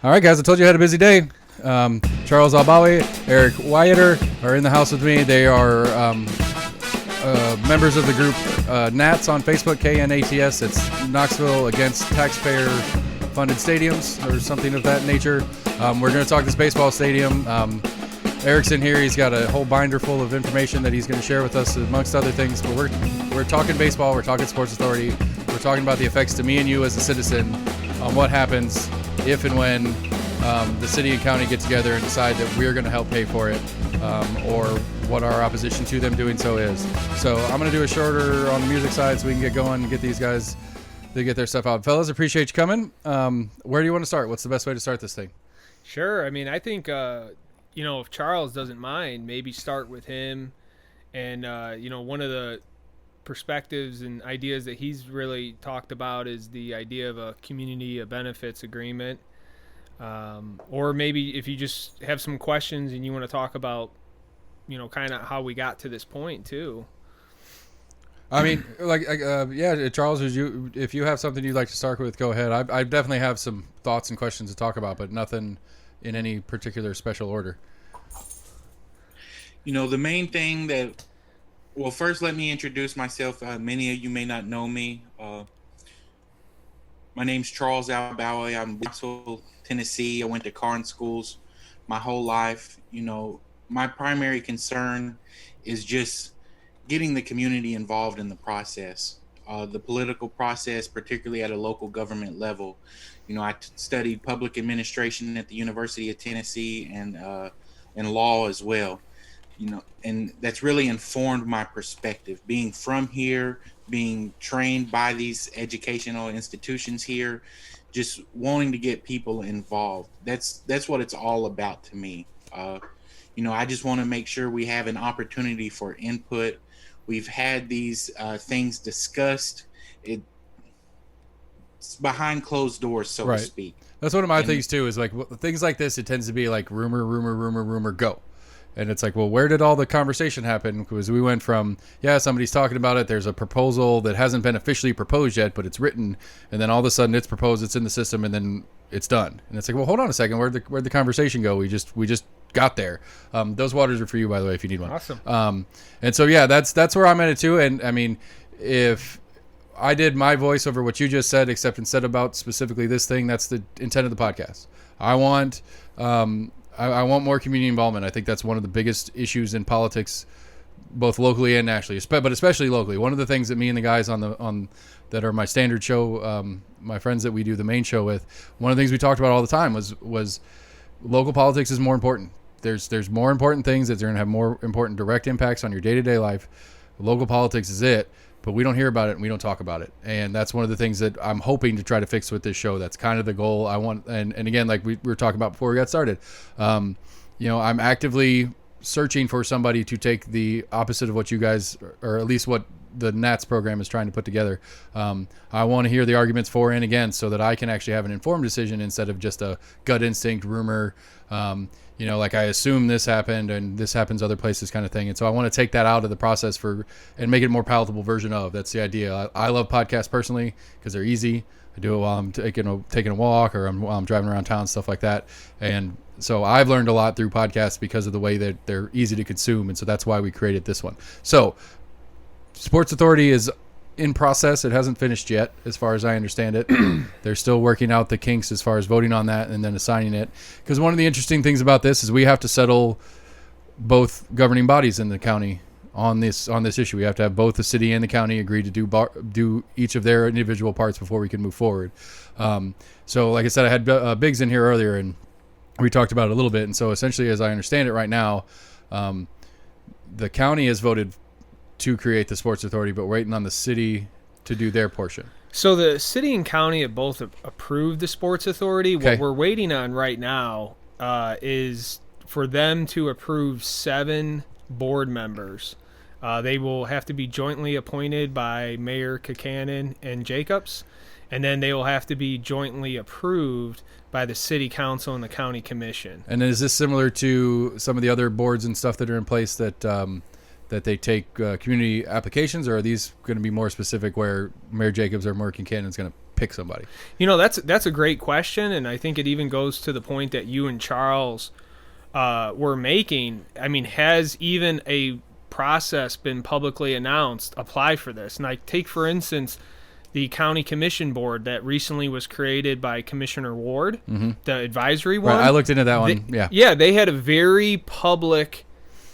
All right, guys, I told you I had a busy day. Charles Albawi, Erik Wyatter are in the house with me. They are members of the group Knats on Facebook, Knats. It's Knoxville Against Taxpayer-Funded Stadiums or something of that nature. We're going to talk this baseball stadium. Erik's in here. He's got a whole binder full of information that he's going to share with us, amongst other things. But we're talking baseball. We're talking Sports Authority. We're talking about the effects to me and you as a citizen on what happens if and when the city and county get together and decide that we're going to help pay for it, or what our opposition to them doing so is. So I'm going to do a shorter on the music side so we can get going and get these guys to get their stuff out. Fellas, appreciate you coming. Where do you want to start? What's the best way to start this thing? Sure. I mean, I think, if Charles doesn't mind, maybe start with him. And, one of the perspectives and ideas that he's really talked about is the idea of a community of benefits agreement. Or maybe if you just have some questions and you want to talk about, kind of how we got to this point too. I mean, Charles, if you have something you'd like to start with, go ahead. I definitely have some thoughts and questions to talk about, but nothing in any particular special order. The main thing first let me introduce myself. Many of you may not know me. My name's Charles Albawi. I'm in Knoxville, Tennessee. I went to Carn schools my whole life. My primary concern is just getting the community involved in the process, the political process, particularly at a local government level. I studied public administration at the University of Tennessee and law as well. And that's really informed my perspective. Being from here, being trained by these educational institutions here, just wanting to get people involved. That's what it's all about to me. I just want to make sure we have an opportunity for input. We've had these things discussed. It's behind closed doors, so to speak. That's one of my things too, is like things like this, it tends to be like rumor, go. And it's like, well, where did all the conversation happen? Because we went from, somebody's talking about it. There's a proposal that hasn't been officially proposed yet, but it's written. And then all of a sudden it's proposed, it's in the system, and then it's done. And it's like, well, hold on a second. Where'd the conversation go? We just got there. Those waters are for you, by the way, if you need one. Awesome. And so, that's where I'm at it too. And I mean, if I did my voice over what you just said, except instead about specifically this thing, that's the intent of the podcast. I want more community involvement. I think that's one of the biggest issues in politics, both locally and nationally, but especially locally. One of the things that me and the guys on that are my standard show, my friends that we do the main show with, one of the things we talked about all the time was local politics is more important. There's more important things that are going to have more important direct impacts on your day-to-day life. Local politics is it, but we don't hear about it and we don't talk about it. And that's one of the things that I'm hoping to try to fix with this show. That's kind of the goal I want. And again, like we were talking about before we got started, I'm actively searching for somebody to take the opposite of what you guys, or at least what the Knats program is trying to put together. I want to hear the arguments for and against so that I can actually have an informed decision instead of just a gut instinct rumor. Like I assume this happened and this happens other places kind of thing. And so I want to take that out of the process and make it a more palatable version of. That's the idea. I love podcasts personally because they're easy. I do it while I'm taking a walk or while I'm driving around town, stuff like that. And so I've learned a lot through podcasts because of the way that they're easy to consume. And so that's why we created this one. So Sports Authority is in process. It hasn't finished yet, as far as I understand it. They're still working out the kinks as far as voting on that and then assigning it. Because one of the interesting things about this is we have to settle both governing bodies in the county on this issue. We have to have both the city and the county agree to do each of their individual parts before we can move forward. So, like I said, I had Biggs in here earlier, and we talked about it a little bit. And so, essentially, as I understand it right now, the county has voted to create the Sports Authority, but waiting on the city to do their portion. So the city and county have both approved the Sports Authority. Okay. What we're waiting on right now is for them to approve 7 board members. They will have to be jointly appointed by Mayor Kakanen and Jacobs, and then they will have to be jointly approved by the city council and the county commission. And is this similar to some of the other boards and stuff that are in place that that they take community applications, or are these going to be more specific where Mayor Jacobs or Mayor Kincannon is going to pick somebody? That's a great question, and I think it even goes to the point that you and Charles were making. I mean, has even a process been publicly announced? Apply for this. And I take, for instance, the county commission board that recently was created by Commissioner Ward, the advisory one. Right, I looked into that one. They had a very public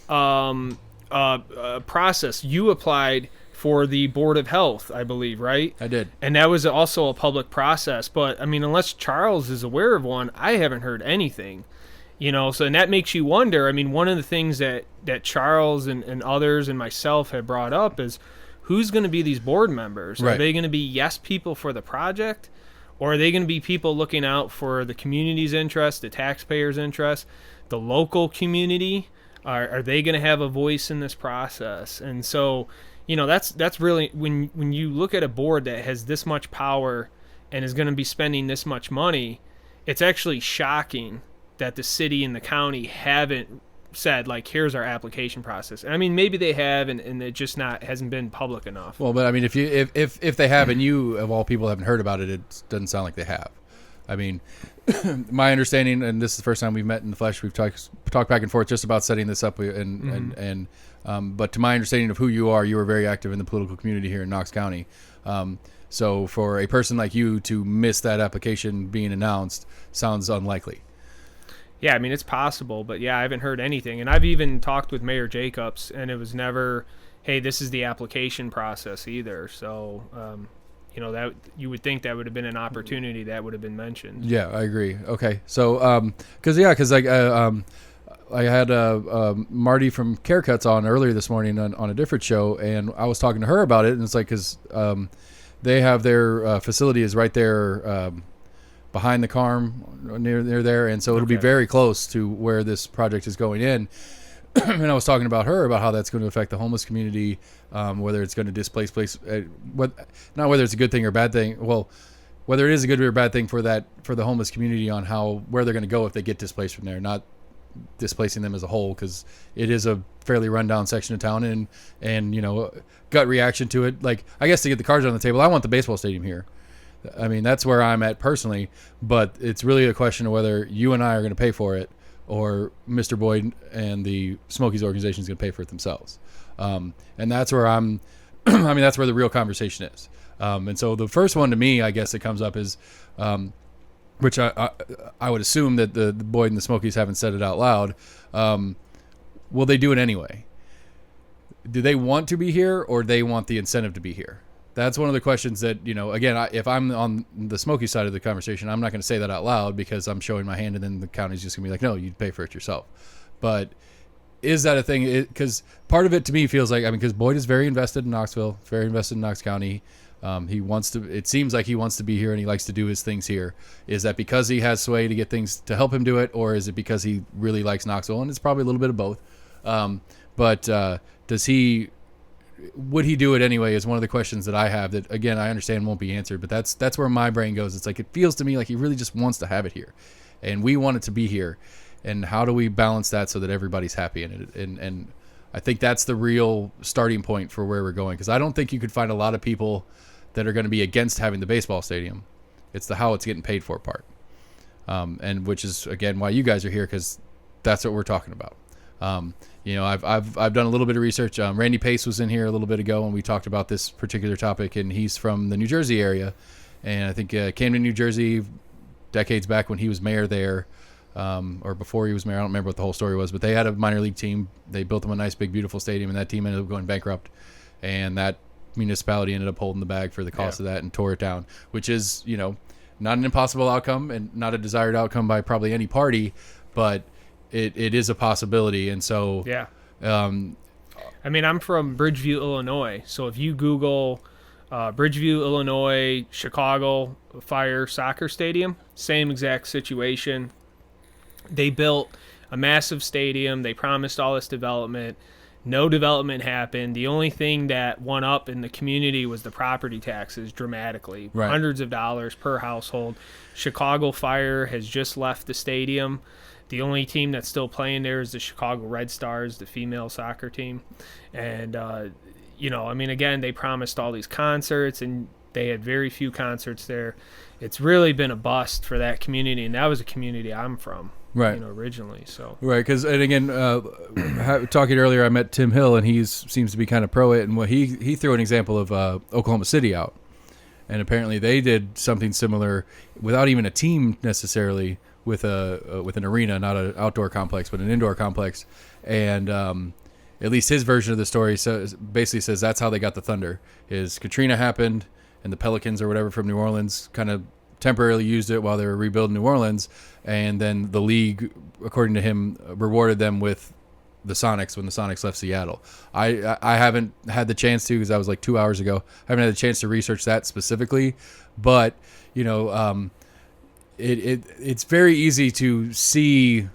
process. You applied for the Board of Health, I believe, right? I did. And that was also a public process. But, I mean, unless Charles is aware of one, I haven't heard anything. So and that makes you wonder. I mean, one of the things that Charles and others and myself have brought up is who's going to be these board members? Right. Are they going to be yes people for the project? Or are they going to be people looking out for the community's interest, the taxpayers' interest, the local community? Are they going to have a voice in this process? And so, that's really, when you look at a board that has this much power and is going to be spending this much money, it's actually shocking that the city and the county haven't said, like, here's our application process. I mean, maybe they have, and it just hasn't been public enough. Well, but I mean, if they have, and you of all people haven't heard about it, it doesn't sound like they have. I mean, my understanding, and this is the first time we've met in the flesh, we've talked back and forth just about setting this up, but to my understanding of who you are very active in the political community here in Knox County. So for a person like you to miss that application being announced sounds unlikely. Yeah, I mean, it's possible, but yeah, I haven't heard anything. And I've even talked with Mayor Jacobs, and it was never, hey, this is the application process either. So, that you would think that would have been an opportunity that would have been mentioned. Yeah, I agree. Okay, so because I had Marty from Care Cuts on earlier this morning on a different show, and I was talking to her about it, and it's like because they have their facility is right there. Behind the Carm, near there, and so it'll be very close to where this project is going in. And I was talking about how that's going to affect the homeless community, whether it's going to displace not whether it's a good thing or a bad thing. Well, whether it is a good or bad thing for the homeless community on where they're going to go if they get displaced from there, not displacing them as a whole, because it is a fairly rundown section of town, and gut reaction to it. Like, I guess to get the cards on the table, I want the baseball stadium here. I mean, that's where I'm at personally, but it's really a question of whether you and I are going to pay for it, or Mr. Boyd and the Smokies organization is going to pay for it themselves. And that's where that's where the real conversation is. And so the first one to me, I guess, that comes up is, which I would assume that the Boyd and the Smokies haven't said it out loud. Will they do it anyway? Do they want to be here, or they want the incentive to be here? That's one of the questions that, again, if I'm on the Smoky side of the conversation, I'm not going to say that out loud because I'm showing my hand, and then the county's just going to be like, no, you pay for it yourself. But is that a thing? Because part of it to me feels like, because Boyd is very invested in Knoxville, very invested in Knox County. It seems like he wants to be here and he likes to do his things here. Is that because he has sway to get things to help him do it, or is it because he really likes Knoxville? And it's probably a little bit of both. But would he do it anyway is one of the questions that I have that, again, I understand won't be answered, but that's where my brain goes. It's like, it feels to me like he really just wants to have it here, and we want it to be here. And how do we balance that so that everybody's happy in it? And I think that's the real starting point for where we're going, because I don't think you could find a lot of people that are going to be against having the baseball stadium. It's the how it's getting paid for part, and which is, again, why you guys are here, because that's what we're talking about. I've done a little bit of research. Randy Pace was in here a little bit ago, and we talked about this particular topic, and he's from the New Jersey area, and I think came to New Jersey decades back when he was mayor there, or before he was mayor. I don't remember what the whole story was, but they had a minor league team. They built them a nice, big, beautiful stadium, and that team ended up going bankrupt, and that municipality ended up holding the bag for the cost of that and tore it down, which is, not an impossible outcome and not a desired outcome by probably any party, but it is a possibility. And so I'm from Bridgeview, Illinois, so if you Google Bridgeview, Illinois, Chicago Fire soccer stadium, same exact situation. They built a massive stadium. They promised all this development. No development happened. The only thing that went up in the community was the property taxes dramatically, hundreds of dollars per household. Chicago Fire has just left the stadium. The only team that's still playing there is the Chicago Red Stars, the female soccer team. And, again, they promised all these concerts, and they had very few concerts there. It's really been a bust for that community, and that was a community I'm from, right? Originally. So right, because and again, talking earlier, I met Tim Hill, and he seems to be kind of pro it, and what he threw an example of Oklahoma City out, and apparently they did something similar without even a team necessarily, with an arena, not an outdoor complex, but an indoor complex, and at least his version of the story basically says that's how they got the Thunder. Is Katrina happened, and the Pelicans or whatever from New Orleans kind of temporarily used it while they were rebuilding New Orleans, and then the league, according to him, rewarded them with the Sonics when the Sonics left Seattle. I haven't had the chance to, because that was like 2 hours ago. I haven't had the chance to research that specifically, but it's very easy to see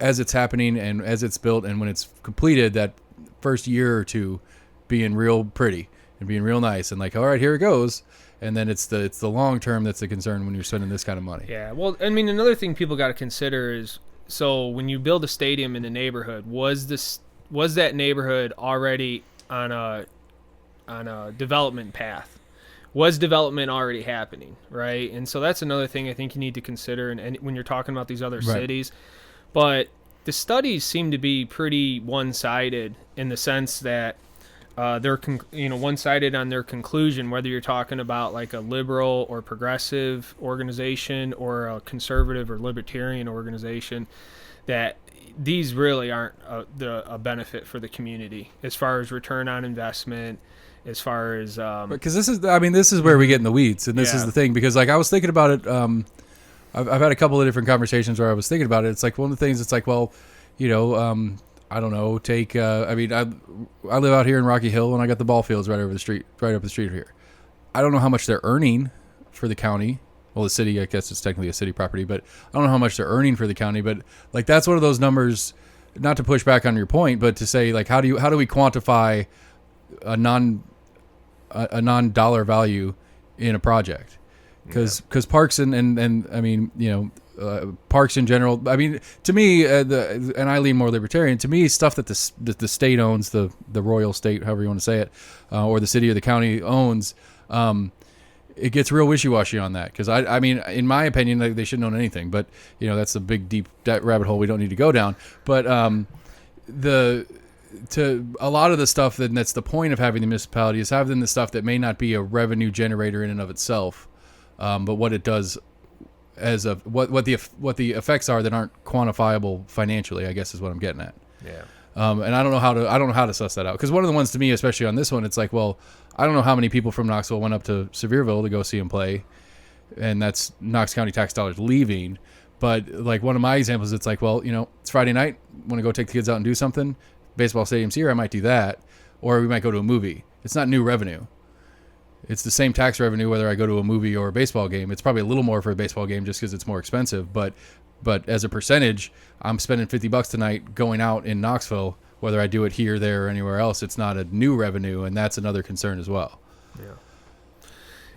as it's happening and as it's built, and when it's completed, that first year or two being real pretty and being real nice, and like, all right, here it goes. And then it's the long term that's the concern when you're spending this kind of money. Yeah, well, I mean, another thing people got to consider is, so when you build a stadium in a neighborhood, was that neighborhood already on a development path? Was development already happening, right? And so that's another thing I think you need to consider, and when you're talking about these other cities. But the studies seem to be pretty one-sided in the sense that they're one-sided on their conclusion, whether you're talking about like a liberal or progressive organization or a conservative or libertarian organization, that these really aren't a benefit for the community as far as return on investment, as far as because this is where we get in the weeds, and this is the thing, because like I was thinking about it. I've had a couple of different conversations where I was thinking about it. It's like one of the things. It's like, well, I don't know. Take I live out here in Rocky Hill, and I got the ball fields right up the street here. I don't know how much they're earning for the county. Well, the city, I guess it's technically a city property, but I don't know how much they're earning for the county. But like that's one of those numbers. Not to push back on your point, but to say like how do we quantify a non-dollar value in a project? Because parks and I mean, parks in general. I mean, to me, and I lean more libertarian. To me, stuff that the state owns, the royal state, however you want to say it, or the city or the county owns, it gets real wishy-washy on that. Because I mean, in my opinion, they shouldn't own anything. But that's a big deep rabbit hole we don't need to go down. But to a lot of the stuff that's the point of having the municipality is having the stuff that may not be a revenue generator in and of itself. But what it does as of what the effects are that aren't quantifiable financially, I guess is what I'm getting at. Yeah. And I don't know how to suss that out, because one of the ones to me, especially on this one, it's like, well, I don't know how many people from Knoxville went up to Sevierville to go see him play, and that's Knox County tax dollars leaving. But like one of my examples, it's like, well, it's Friday night, want to go take the kids out and do something. Baseball stadium's here, I might do that, or we might go to a movie. It's not new revenue. It's the same tax revenue whether I go to a movie or a baseball game. It's probably a little more for a baseball game just because it's more expensive. But as a percentage, I'm spending $50 tonight going out in Knoxville, whether I do it here, there, or anywhere else. It's not a new revenue, and that's another concern as well.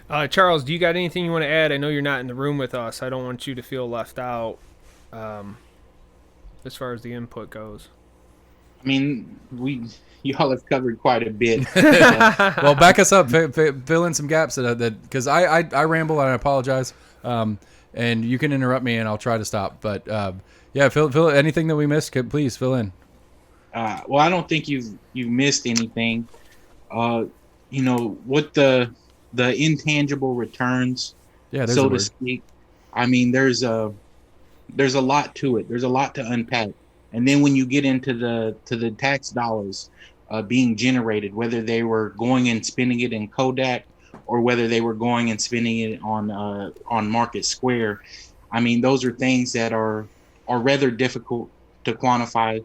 Yeah. Charles, do you got anything you want to add? I know you're not in the room with us. I don't want you to feel left out as far as the input goes. I mean, y'all have covered quite a bit. Well, back us up, fill in some gaps that because I ramble and I apologize. And you can interrupt me and I'll try to stop. But yeah, fill anything that we missed. Please fill in. Well, I don't think you've missed anything. What the intangible returns, so to speak. I mean, there's a lot to it. There's a lot to unpack. And then when you get into the tax dollars being generated, whether they were going and spending it in Kodak or whether they were going and spending it on Market Square, I mean, those are things that are rather difficult to quantify.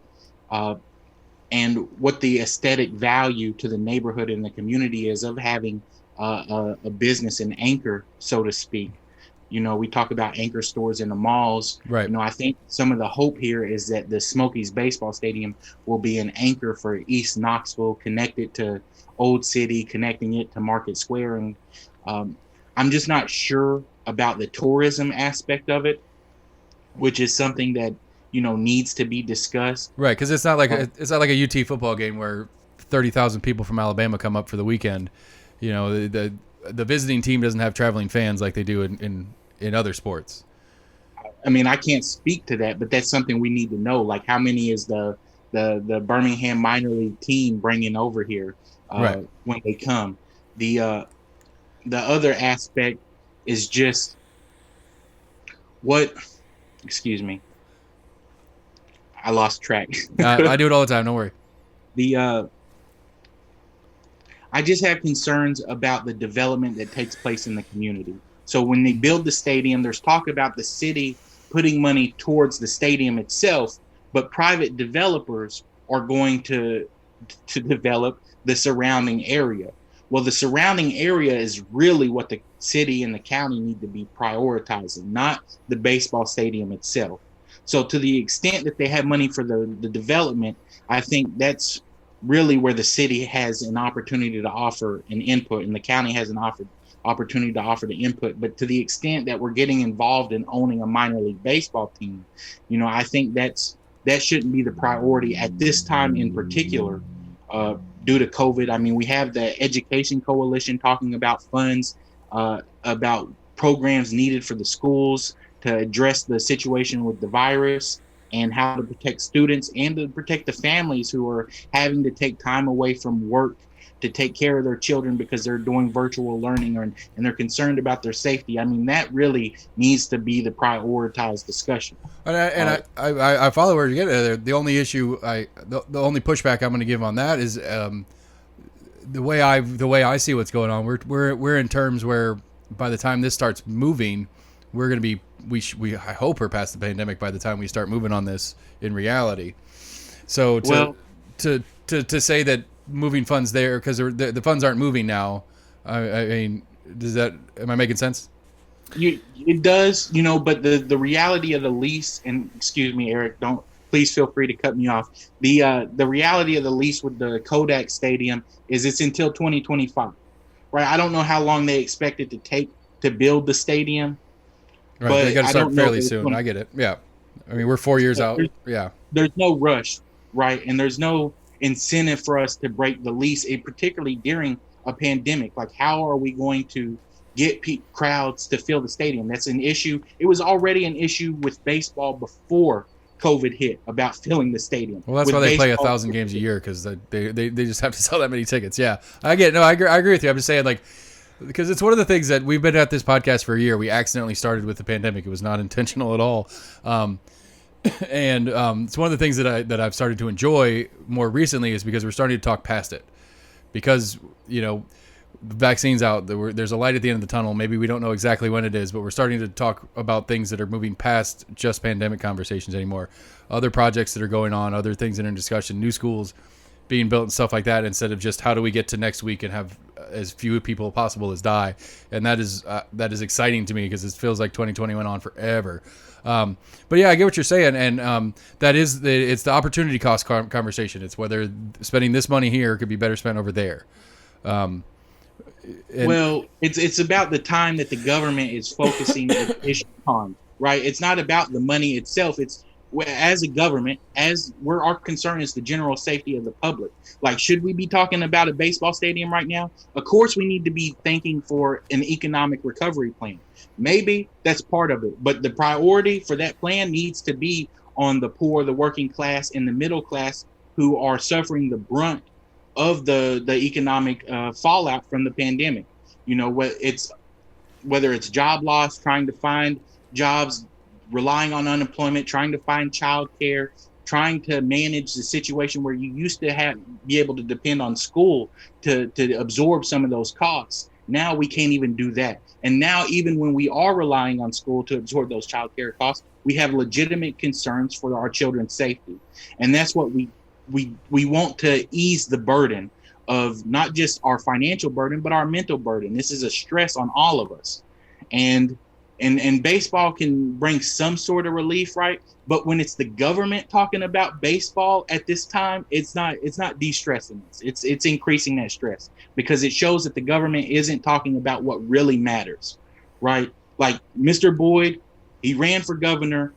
And what the aesthetic value to the neighborhood and the community is of having a business, an anchor, so to speak. We talk about anchor stores in the malls. Right. I think some of the hope here is that the Smokies baseball stadium will be an anchor for East Knoxville, connected to Old City, connecting it to Market Square. And I'm just not sure about the tourism aspect of it, which is something that needs to be discussed. Right, because it's not like a UT football game where 30,000 people from Alabama come up for the weekend. The visiting team doesn't have traveling fans like they do in other sports. I mean, I can't speak to that, but that's something we need to know. Like, how many is the Birmingham minor league team bringing over here Right. when they come? The other aspect is just what. Excuse me, I lost track. I do it all the time. Don't worry. I just have concerns about the development that takes place in the community. So when they build the stadium, there's talk about the city putting money towards the stadium itself, but private developers are going to develop the surrounding area. Well, the surrounding area is really what the city and the county need to be prioritizing, not the baseball stadium itself. So to the extent that they have money for the development, I think that's really where the city has an opportunity to offer an input, and the county has an opportunity to offer the input. But to the extent that we're getting involved in owning a minor league baseball team, I think that shouldn't be the priority at this time in particular, due to COVID. I mean, we have the Education Coalition talking about funds, about programs needed for the schools to address the situation with the virus, and how to protect students and to protect the families who are having to take time away from work to take care of their children because they're doing virtual learning, and they're concerned about their safety. I mean, that really needs to be the prioritized discussion. I follow where you get there. The only issue, the only pushback I'm going to give on that is the way I see what's going on. We're in terms where by the time this starts moving, we're going to be I hope we're past the pandemic by the time we start moving on this in reality. So to say that moving funds there because the funds aren't moving now, I mean, am I making sense? It does, but the reality of the lease, and excuse me, Eric, please feel free to cut me off. The reality of the lease with the Kodak Stadium is it's until 2025, right? I don't know how long they expect it to take to build the stadium. Right, but they got to start fairly soon. I get it. Yeah, I mean, we're 4 years out. Yeah, there's no rush, right? And there's no incentive for us to break the lease, particularly during a pandemic. Like, how are we going to get crowds to fill the stadium? That's an issue. It was already an issue with baseball before COVID hit about filling the stadium. Well, that's why they play 1,000 games a year, because they just have to sell that many tickets. Yeah, I get it. No, I agree with you. I'm just saying, like, because it's one of the things that we've been at this podcast for a year. We accidentally started with the pandemic. It was not intentional at all. And it's one of the things that I've started to enjoy more recently is because we're starting to talk past it. Because, the vaccine's out. There's a light at the end of the tunnel. Maybe we don't know exactly when it is, but we're starting to talk about things that are moving past just pandemic conversations anymore. Other projects that are going on, other things in discussion, new schools being built and stuff like that, instead of just how do we get to next week and have as few people as possible as die. And that is exciting to me because it feels like 2020 went on forever. But yeah, I get what you're saying, and it's the opportunity cost conversation. It's whether spending this money here could be better spent over there. Well, it's about the time that the government is focusing its issue on, right? It's not about the money itself. It's as a government, where our concern is the general safety of the public. Like, should we be talking about a baseball stadium right now? Of course, we need to be thinking for an economic recovery plan. Maybe that's part of it, but the priority for that plan needs to be on the poor, the working class, and the middle class who are suffering the brunt of the economic fallout from the pandemic. Whether it's job loss, trying to find jobs, relying on unemployment, trying to find childcare, trying to manage the situation where you used to be able to depend on school to absorb some of those costs. Now we can't even do that. And now, even when we are relying on school to absorb those childcare costs, we have legitimate concerns for our children's safety. And that's what we want to ease the burden of not just our financial burden, but our mental burden. This is a stress on all of us. And baseball can bring some sort of relief, right? But when it's the government talking about baseball at this time, it's not de-stressing us. It's increasing that stress, because it shows that the government isn't talking about what really matters, right? Like Mr. Boyd, he ran for governor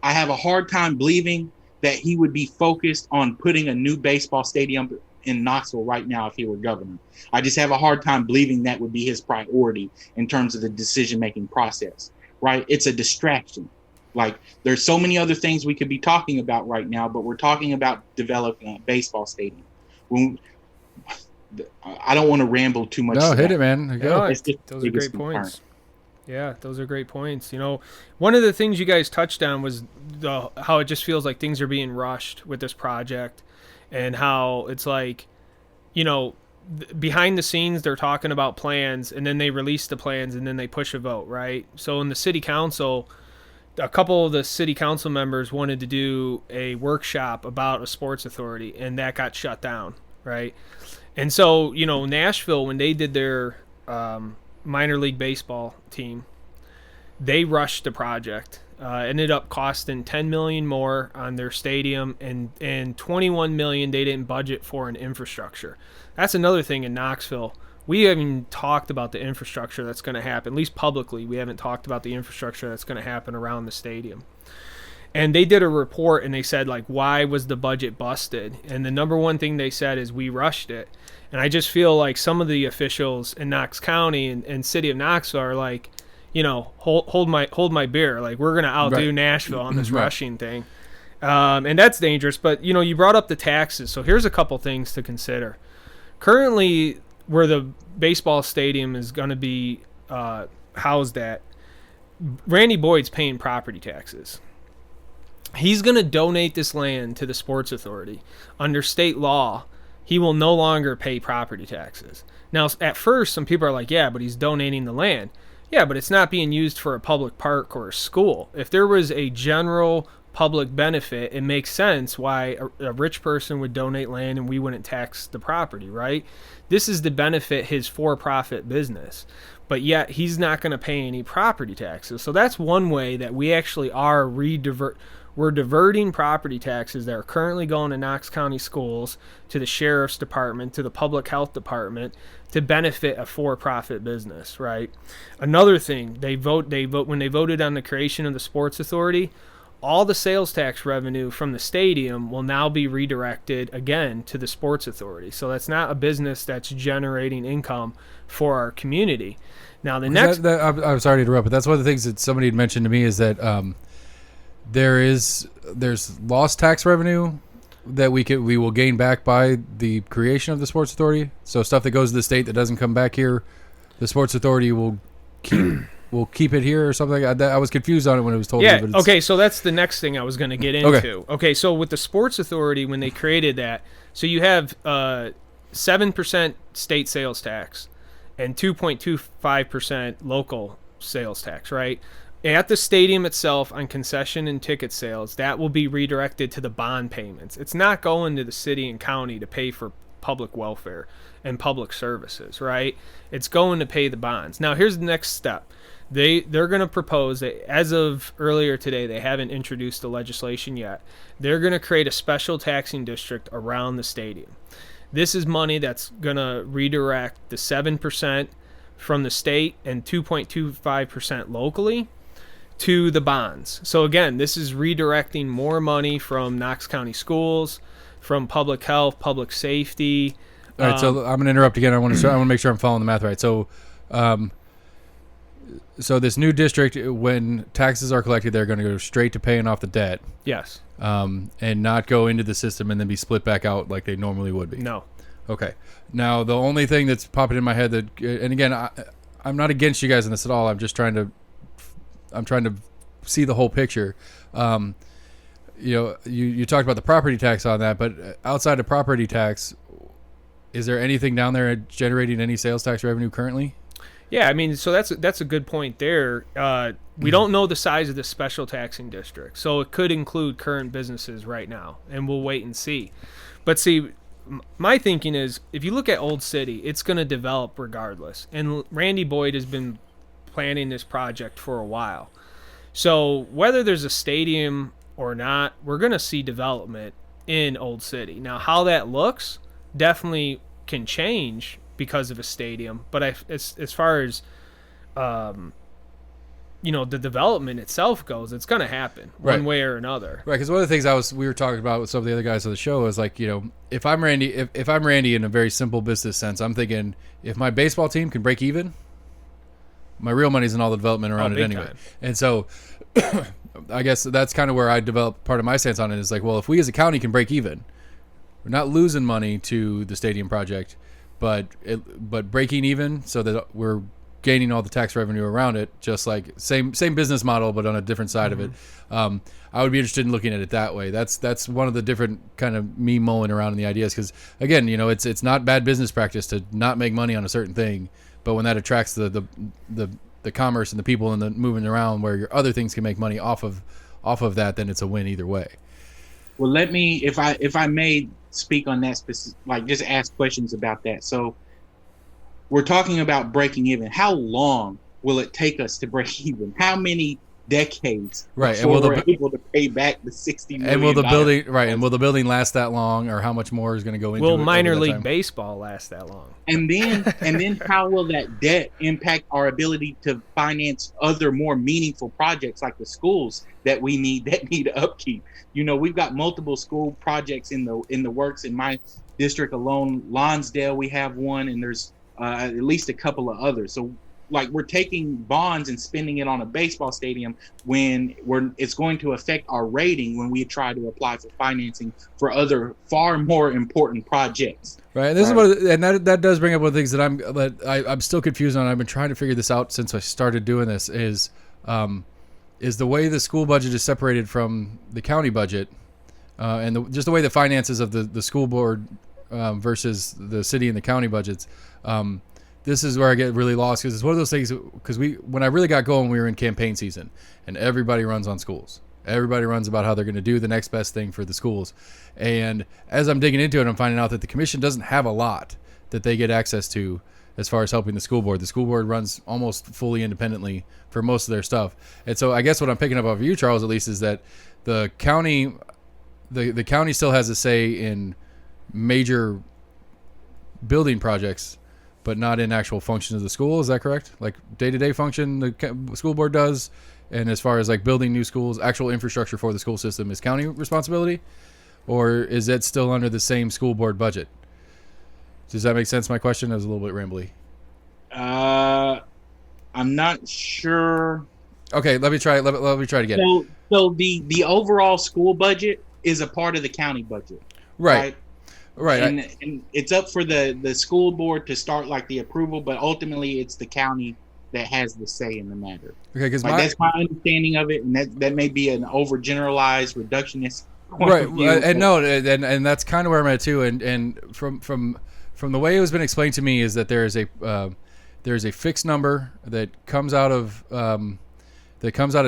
I have a hard time believing that he would be focused on putting a new baseball stadium in Knoxville right now if he were governor. I just have a hard time believing that would be his priority in terms of the decision-making process, right? It's a distraction. Like, there's so many other things we could be talking about right now, but we're talking about developing a baseball stadium. I don't want to ramble too much. No, hit it, man. Go. Those are great points. Yeah, those are great points. One of the things you guys touched on was how it just feels like things are being rushed with this project, and how it's like, behind the scenes they're talking about plans, and then they release the plans, and then they push a vote, right? So in the city council, a couple of the city council members wanted to do a workshop about a sports authority, and that got shut down, right? And so, Nashville, when they did their minor league baseball team, they rushed the project. Ended up costing $10 million more on their stadium, and $21 million they didn't budget for an infrastructure. That's another thing in Knoxville. We haven't talked about the infrastructure that's going to happen, at least publicly. We haven't talked about the infrastructure that's going to happen around the stadium. And they did a report, and they said, like, why was the budget busted? And the number one thing they said is we rushed it. And I just feel like some of the officials in Knox County and city of Knoxville are like, hold my beer. Like, we're going to outdo Nashville on this rushing thing. And that's dangerous. But, you brought up the taxes. So here's a couple things to consider. Currently, where the baseball stadium is going to be housed at, Randy Boyd's paying property taxes. He's going to donate this land to the Sports Authority. Under state law, he will no longer pay property taxes. Now, at first, some people are like, yeah, but he's donating the land. Yeah, but it's not being used for a public park or a school. If there was a general public benefit, it makes sense why a rich person would donate land and we wouldn't tax the property, right? This is to benefit his for-profit business. But yet, he's not going to pay any property taxes. So that's one way that we actually are we're diverting property taxes that are currently going to Knox County schools, to the sheriff's department, to the public health department, to benefit a for-profit business, right? Another thing, when they voted on the creation of the Sports Authority, all the sales tax revenue from the stadium will now be redirected again to the Sports Authority. So that's not a business that's generating income for our community. Now, the next... I'm sorry to interrupt, but that's one of the things that somebody had mentioned to me is that there's lost tax revenue that we will gain back by the creation of the Sports Authority. So stuff that goes to the state that doesn't come back here, the Sports Authority will keep it here or something like that. I was confused on it when it was told me. But okay, so that's the next thing I was going to get into. Okay, so with the Sports Authority, when they created that, so you have 7% state sales tax and 2.25% local sales tax, right? At the stadium itself, on concession and ticket sales, that will be redirected to the bond payments. It's not going to the city and county to pay for public welfare and public services, right? It's going to pay the bonds. Now, here's the next step. They're going to propose that, as of earlier today, they haven't introduced the legislation yet. They're going to create a special taxing district around the stadium. This is money that's going to redirect the 7% from the state and 2.25% locally to the bonds. So again, this is redirecting more money from Knox County schools, from public health, public safety. All right, so I'm going to interrupt again. I want to make sure I'm following the math right. So, so this new district, when taxes are collected, they're going to go straight to paying off the debt. Yes. And not go into the system and then be split back out like they normally would be. No. Okay. Now, the only thing that's popping in my head and again, I'm not against you guys in this at all. I'm trying to see the whole picture. You talked about the property tax on that, but outside of property tax, is there anything down there generating any sales tax revenue currently? Yeah, I mean, so that's a good point there. We don't know the size of the special taxing district, so it could include current businesses right now, and we'll wait and see. But see, my thinking is, if you look at Old City, it's going to develop regardless. And Randy Boyd has been planning this project for a while. So whether there's a stadium or not, we're going to see development in Old City. Now, how that looks definitely can change because of a stadium. But as far as the development itself goes, it's going to happen one way or another. Right, because one of the things we were talking about with some of the other guys on the show is like, if I'm Randy, if I'm Randy in a very simple business sense, I'm thinking if my baseball team can break even, my real money's in all the development around it anyway. Time. And so I guess that's kind of where I developed part of my stance on it is like, well, if we as a county can break even, we're not losing money to the stadium project, but breaking even so that we're gaining all the tax revenue around it, just like same business model, but on a different side of it. I would be interested in looking at it that way. That's one of the different kind of me mulling around in the ideas. Cause again, it's not bad business practice to not make money on a certain thing, but when that attracts the commerce and the people and the moving around where your other things can make money off of that, then it's a win either way. Well, let me, if I may speak on that specific, like just ask questions about that. So we're talking about breaking even. How long will it take us to break even? How many decades before we're able to pay back the $60 million? And will the building and will the building last that long, or how much more is going to go into it? Will minor league baseball last that long? And then how will that debt impact our ability to finance other more meaningful projects like the schools that we need upkeep? We've got multiple school projects in the works in my district alone. Lonsdale, we have one, and there's at least a couple of others. So like we're taking bonds and spending it on a baseball stadium when it's going to affect our rating when we try to apply for financing for other far more important projects. Right. This is that does bring up one of the things that I'm still confused on. I've been trying to figure this out since I started doing this is the way the school budget is separated from the county budget, and just the way the finances of the school board versus the city and the county budgets. This is where I get really lost because it's one of those things. Because when I really got going, we were in campaign season, and everybody runs on schools. Everybody runs about how they're going to do the next best thing for the schools. And as I'm digging into it, I'm finding out that the commission doesn't have a lot that they get access to as far as helping the school board. The school board runs almost fully independently for most of their stuff. And so I guess what I'm picking up off of you, Charles, at least, is that the county, the county still has a say in major building projects, but not in actual functions of the school. Is that correct? Like day-to-day function the school board does, and as far as like building new schools, actual infrastructure for the school system is county responsibility, or is it still under the same school board budget? Does that make sense? My question is a little bit rambly. I'm not sure. Okay, let me try it. Let me try it again. So the overall school budget is a part of the county budget, right? And it's up for the school board to start like the approval, but ultimately it's the county that has the say in the matter. Okay, because that's my understanding of it, and that may be an overgeneralized reductionist. Right, and that's kind of where I'm at too. And from the way it has been explained to me is that there is a fixed number that comes out of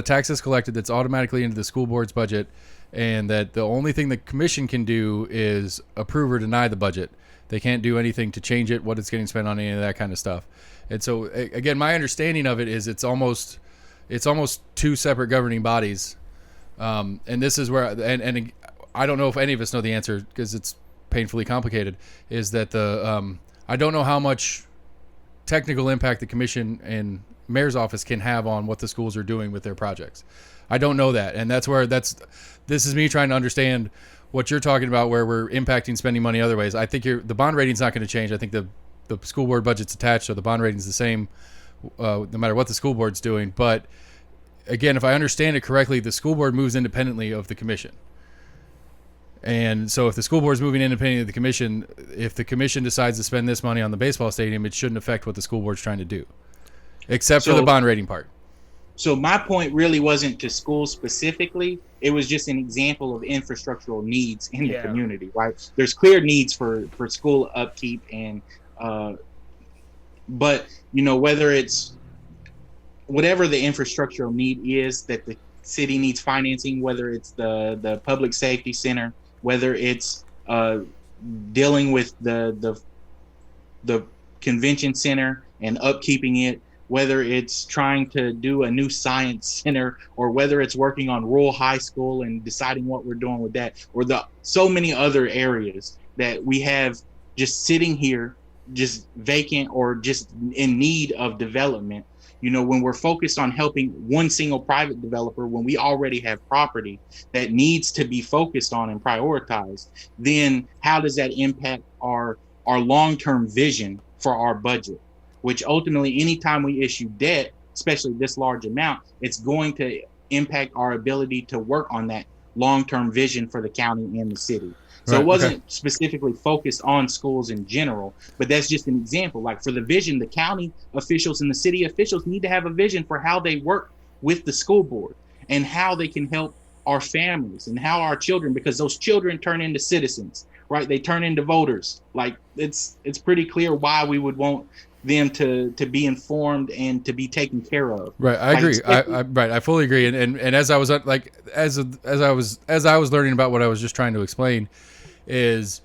taxes collected that's automatically into the school board's budget. And that the only thing the commission can do is approve or deny the budget. They can't do anything to change it, what it's getting spent on, any of that kind of stuff. And so, again, my understanding of it is it's almost two separate governing bodies. And this is where, and I don't know if any of us know the answer because it's painfully complicated, is that I don't know how much technical impact the commission and mayor's office can have on what the schools are doing with their projects. I don't know that, and this is me trying to understand what you're talking about, where we're impacting spending money other ways. I think the bond rating's not going to change. I think the school board budget's attached, so the bond rating's the same, no matter what the school board's doing. But again, if I understand it correctly, the school board moves independently of the commission. And so if the school board's moving independently of the commission, if the commission decides to spend this money on the baseball stadium, it shouldn't affect what the school board's trying to do, except for the bond rating part. So my point really wasn't to schools specifically. It was just an example of infrastructural needs in the community, right? There's clear needs for school upkeep, and but whether it's whatever the infrastructural need is that the city needs financing, whether it's the public safety center, whether it's dealing with the convention center and upkeeping it, whether it's trying to do a new science center, or whether it's working on rural high school and deciding what we're doing with that, or so many other areas that we have just sitting here, just vacant or just in need of development. When we're focused on helping one single private developer, when we already have property that needs to be focused on and prioritized, then how does that impact our long-term vision for our budget? Which ultimately, anytime we issue debt, especially this large amount, it's going to impact our ability to work on that long-term vision for the county and the city. So it wasn't specifically focused on schools in general, but that's just an example. Like for the vision, the county officials and the city officials need to have a vision for how they work with the school board and how they can help our families and how our children, because those children turn into citizens, right? They turn into voters. Like it's pretty clear why we would want them to be informed and to be taken care of. Right, I agree. I fully agree. And as I was as I was learning about what I was just trying to explain, is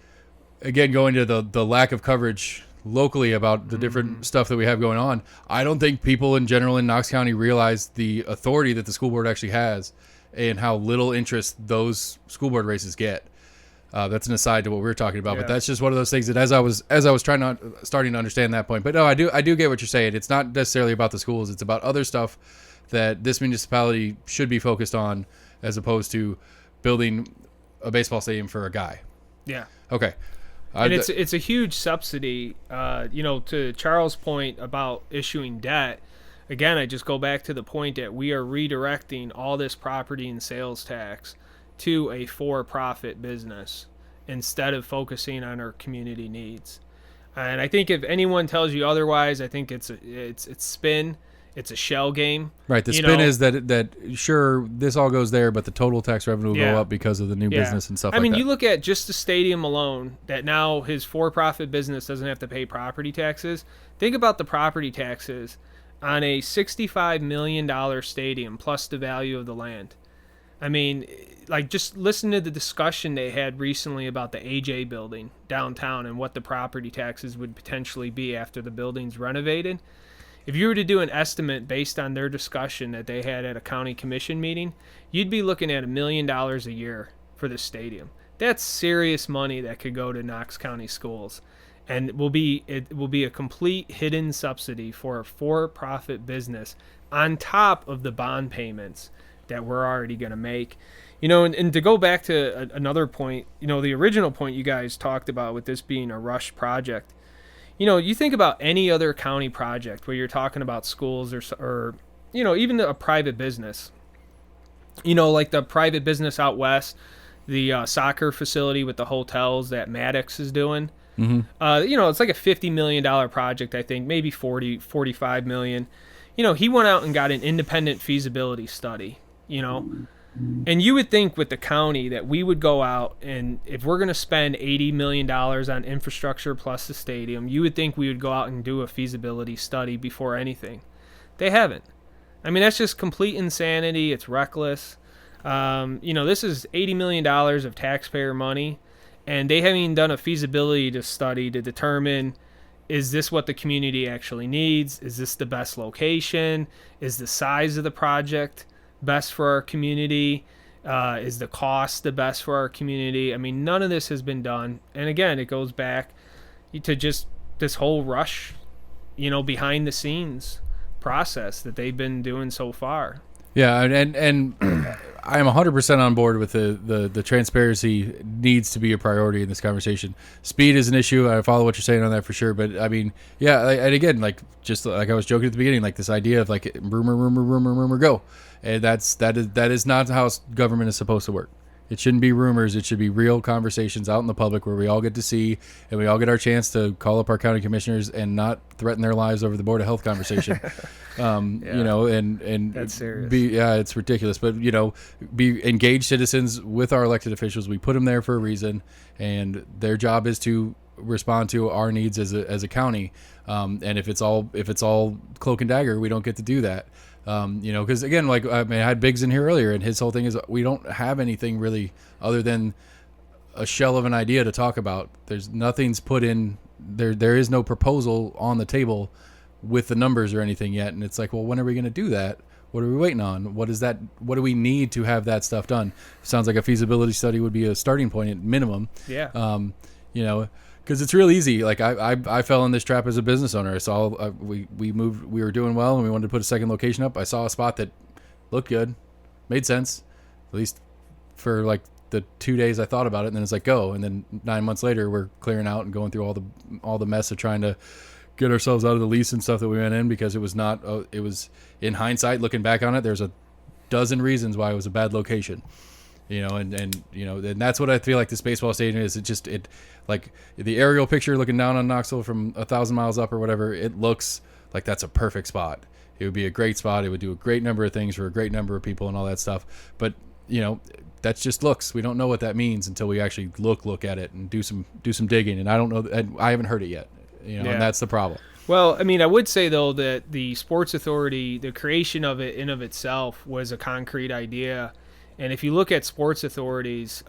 again going to the lack of coverage locally about the different stuff that we have going on. I don't think people in general in Knox County realize the authority that the school board actually has and how little interest those school board races get. That's an aside to what we were talking about, but that's just one of those things that as I was starting to understand that point. But no, I do get what you're saying. It's not necessarily about the schools. It's about other stuff that this municipality should be focused on, as opposed to building a baseball stadium for a guy. Yeah. Okay. And it's a huge subsidy. To Charles' point about issuing debt, again, I just go back to the point that we are redirecting all this property and sales tax to a for-profit business instead of focusing on our community needs. And I think if anyone tells you otherwise, I think it's spin. It's a shell game. Right. The spin is that sure, this all goes there, but the total tax revenue will go up because of the new business and stuff like that. I mean, you look at just the stadium alone, that now his for-profit business doesn't have to pay property taxes. Think about the property taxes on a $65 million stadium plus the value of the land. I mean, like, just listen to the discussion they had recently about the AJ building downtown and what the property taxes would potentially be after the building's renovated. If you were to do an estimate based on their discussion that they had at a county commission meeting, you'd be looking at $1 million a year for the stadium. That's serious money that could go to Knox County schools, and it will be a complete hidden subsidy for a for-profit business on top of the bond payments that we're already going to make. And to go back to another point, the original point you guys talked about with this being a rush project. You think about any other county project where you're talking about schools or even a private business. Like the private business out west, the soccer facility with the hotels that Maddox is doing. Mm-hmm. It's like a $50 million project, I think, maybe 45 million. He went out and got an independent feasibility study, And you would think with the county that we would go out and if we're going to spend $80 million on infrastructure plus the stadium, you would think we would go out and do a feasibility study before anything. They haven't. I mean, that's just complete insanity. It's reckless. This is $80 million of taxpayer money, and they haven't even done a feasibility study to determine, is this what the community actually needs? Is this the best location? Is the size of the project best for our community? Is the cost the best for our community? I mean, none of this has been done. And again, it goes back to just this whole rush, behind the scenes process that they've been doing so far. Yeah, and I am 100% on board with the transparency needs to be a priority in this conversation. Speed is an issue. I follow what you're saying on that for sure. But I mean, yeah, and again, just like I was joking at the beginning, like this idea of like rumor, go. And that is not how government is supposed to work. It shouldn't be rumors. It should be real conversations out in the public where we all get to see and we all get our chance to call up our county commissioners and not threaten their lives over the Board of Health conversation. And that's serious. It's ridiculous. But, be engaged citizens with our elected officials. We put them there for a reason, and their job is to respond to our needs as a county. And if it's all cloak and dagger, we don't get to do that. Because again, like I had Biggs in here earlier, and his whole thing is we don't have anything really other than a shell of an idea to talk about. There's nothing's put in there. There is no proposal on the table with the numbers or anything yet. And it's like, well, when are we going to do that? What are we waiting on? What is that? What do we need to have that stuff done? Sounds like a feasibility study would be a starting point at minimum. Yeah. Because it's real easy. Like I fell in this trap as a business owner. I saw we moved. We were doing well, and we wanted to put a second location up. I saw a spot that looked good, made sense, at least for like the 2 days I thought about it. And then it's like go. And then 9 months later, we're clearing out and going through all the mess of trying to get ourselves out of the lease and stuff that we went in because it was not. It was in hindsight, looking back on it, there's a dozen reasons why it was a bad location. And that's what I feel like this baseball stadium is. It like the aerial picture looking down on Knoxville from 1,000 miles up or whatever, it looks like that's a perfect spot. It would be a great spot. It would do a great number of things for a great number of people and all that stuff. But, that's just looks. We don't know what that means until we actually look at it and do some digging. And I don't know. I haven't heard it yet, and that's the problem. Well, I mean, I would say, though, that the Sports Authority, the creation of it in of itself was a concrete idea. And if you look at sports authorities,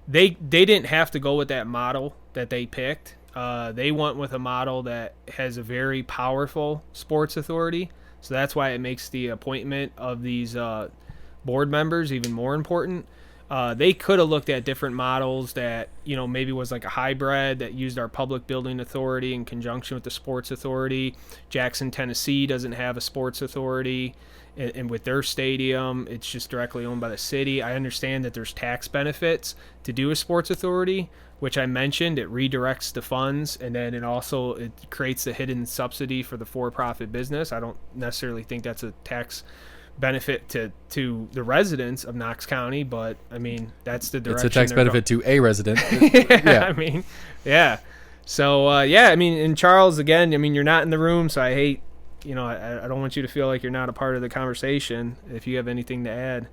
they didn't have to go with that model that they picked. They went with a model that has a very powerful sports authority. So that's why it makes the appointment of these board members even more important. They could have looked at different models that, maybe was like a hybrid that used our public building authority in conjunction with the sports authority. Jackson, Tennessee doesn't have a sports authority. And with their stadium, it's just directly owned by the city. I understand that there's tax benefits to do a sports authority, which I mentioned. It redirects the funds, and then it creates a hidden subsidy for the for-profit business. I don't necessarily think that's a tax benefit to the residents of Knox County, but I mean that's the direction. It's a tax benefit to a resident. Yeah. I mean, yeah. So I mean, in Charles, again, I mean, you're not in the room, so I hate. I don't want you to feel like you're not a part of the conversation. If you have anything to add.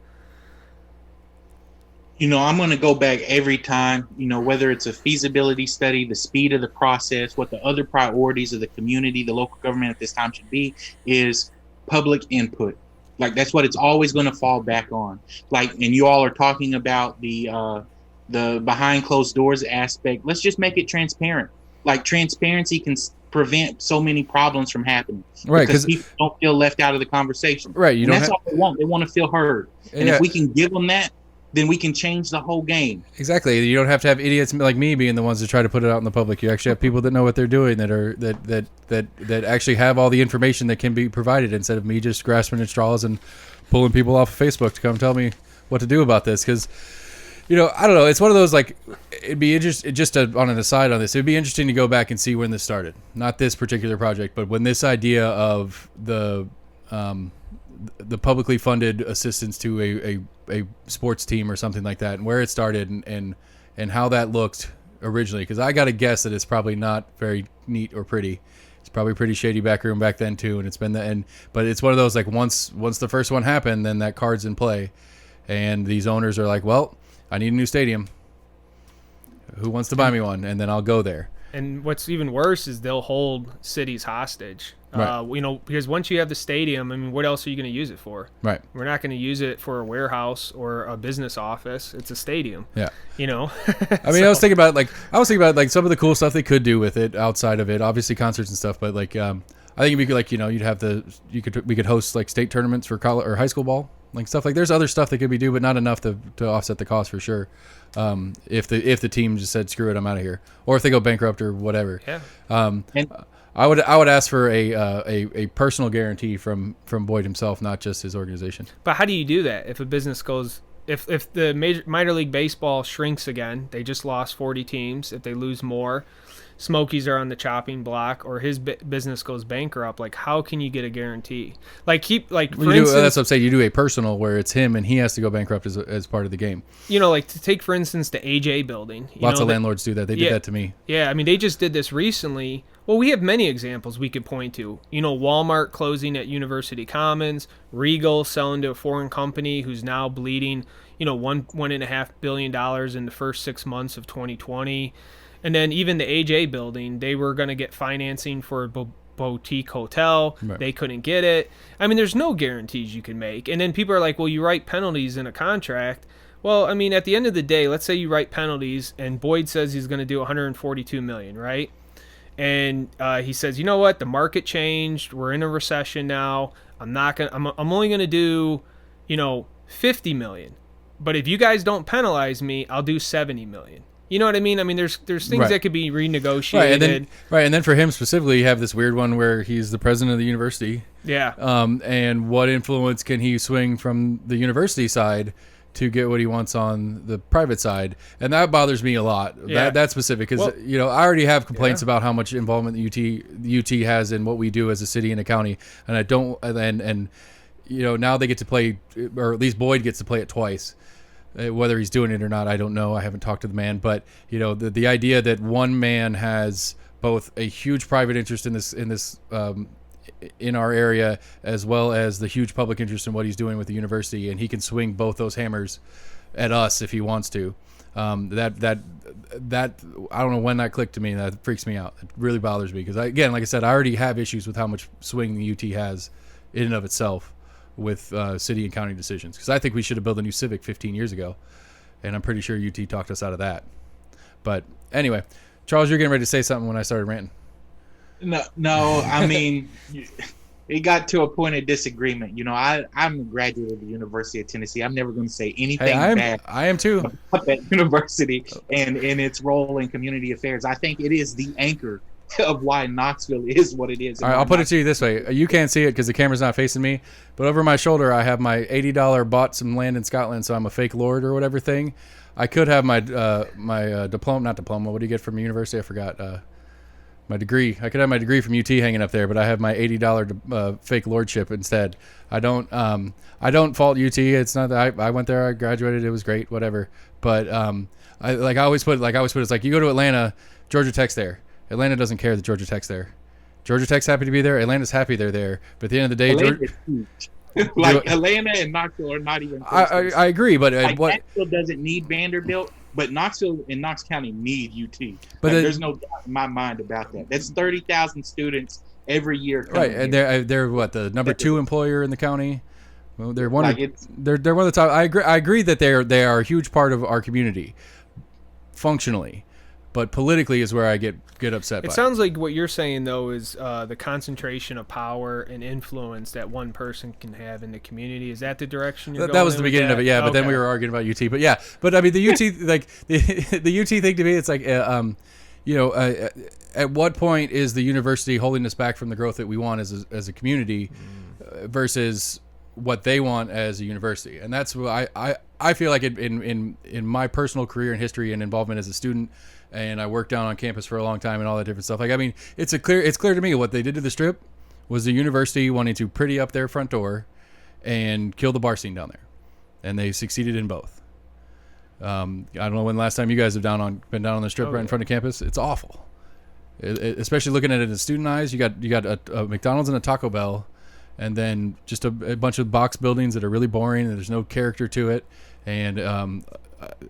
I'm going to go back every time, whether it's a feasibility study, the speed of the process, what the other priorities of the community, the local government at this time should be, is public input. Like, that's what it's always going to fall back on. Like, and you all are talking about the behind closed doors aspect. Let's just make it transparent. Like, transparency can prevent so many problems from happening, right? Because people don't feel left out of the conversation, right? That's all they want. They want to feel heard, and if we can give them that, then we can change the whole game. Exactly. You don't have to have idiots like me being the ones to try to put it out in the public. You actually have people that know what they're doing, that actually have all the information that can be provided, instead of me just grasping at straws and pulling people off of Facebook to come tell me what to do about this. Because I don't know. It's one of those, like, it'd be interesting, on an aside on this, it'd be interesting to go back and see when this started. Not this particular project, but when this idea of the publicly funded assistance to a sports team or something like that, and where it started and how that looked originally. Because I got to guess that it's probably not very neat or pretty. It's probably pretty shady back room back then too, and it's been but it's one of those, like, once the first one happened, then that card's in play, and these owners are like, well, I need a new stadium. Who wants to buy me one? And then I'll go there. And what's even worse is they'll hold cities hostage. Right. Because once you have the stadium, I mean, what else are you going to use it for? Right. We're not going to use it for a warehouse or a business office. It's a stadium. Yeah. I mean, I was thinking about some of the cool stuff they could do with it outside of it. Obviously concerts and stuff, but like I think we could we could host like state tournaments for college or high school ball. Like stuff like, there's other stuff that could be due, but not enough to offset the cost for sure. If the team just said screw it, I'm out of here, or if they go bankrupt or whatever. Yeah. I would ask for a personal guarantee from Boyd himself, not just his organization. But how do you do that if a business goes? If the minor league baseball shrinks again, they just lost 40 teams. If they lose more, Smokies are on the chopping block, or his business goes bankrupt. Like, how can you get a guarantee? Like, that's what I'm saying. You do a personal where it's him and he has to go bankrupt as part of the game. Like, to take, for instance, the AJ building. Lots of landlords do that. They did that to me. Yeah, I mean, they just did this recently. Well, we have many examples we could point to. Walmart closing at University Commons, Regal selling to a foreign company who's now bleeding, $1.5 billion in the first 6 months of 2020. And then even the AJ building, they were going to get financing for a boutique hotel. Right. They couldn't get it. I mean, there's no guarantees you can make. And then people are like, well, you write penalties in a contract. Well, I mean, at the end of the day, let's say you write penalties and Boyd says he's going to do $142 million, right? And he says, you know what? The market changed. We're in a recession now. I'm only going to do, $50 million. But if you guys don't penalize me, I'll do $70 million. You know what I mean? I mean, there's things Right. that could be renegotiated. And then for him specifically, you have this weird one where he's the president of the university. Yeah. And what influence can he swing from the university side to get what he wants on the private side? And that bothers me a lot. Yeah. That specific, because I already have complaints about how much involvement the UT has in what we do as a city and a county, and I don't. And now they get to play, or at least Boyd gets to play it twice. Whether he's doing it or not, I don't know. I haven't talked to the man, but the idea that one man has both a huge private interest in this in our area, as well as the huge public interest in what he's doing with the university, and he can swing both those hammers at us if he wants to. That I don't know when that clicked to me. That freaks me out. It really bothers me because, again, like I said, I already have issues with how much swing the UT has in and of itself with city and county decisions, because I think we should have built a new Civic 15 years ago, and I'm pretty sure UT talked us out of that. But anyway, Charles, you're getting ready to say something when I started ranting. No, I mean, it got to a point of disagreement. I'm a graduate of the University of Tennessee. I'm never going to say anything bad. I am too. About that university and its role in community affairs. I think it is the anchor of why Knoxville is what it is. All right, I'll put it to you this way. You can't see it because the camera's not facing me, but over my shoulder I have my $80 bought some land in Scotland, so I'm a fake lord or whatever thing. I could have my not diploma. What do you get from university? I forgot. My degree. I could have my degree from UT hanging up there, but I have my $80 fake lordship instead. I don't fault UT. It's not that I went there, I graduated, it was great, whatever. But I always put it's like you go to Atlanta, Georgia Tech's there. Atlanta doesn't care that Georgia Tech's there. Georgia Tech's happy to be there. Atlanta's happy they're there. But at the end of the day, Atlanta and Knoxville are not even close. I agree, but Knoxville doesn't need Vanderbilt, but Knoxville and Knox County need UT. But there's no doubt in my mind about that. That's 30,000 students every year. Right, and they're what, the number 2 employer in the county. Well, they're one. They're one of the top. I agree that they are a huge part of our community, functionally. But politically is where I get upset. It sounds like what you're saying, though, is the concentration of power and influence that one person can have in the community. Is that the direction you're going? That was the beginning of it, yeah. Okay. But then we were arguing about UT. But yeah, but I mean the UT, like the UT thing to me, it's like, at what point is the university holding us back from the growth that we want as a community, versus what they want as a university? And that's what I feel like in my personal career and history and involvement as a student. And I worked down on campus for a long time and all that different stuff. Like, I mean, it's clear to me what they did to the Strip was the university wanting to pretty up their front door and kill the bar scene down there, and they succeeded in both. I don't know when the last time you guys have been down on the Strip right in front of campus. It's awful, especially looking at it in student eyes. You got a McDonald's and a Taco Bell, and then just a bunch of box buildings that are really boring and there's no character to it. And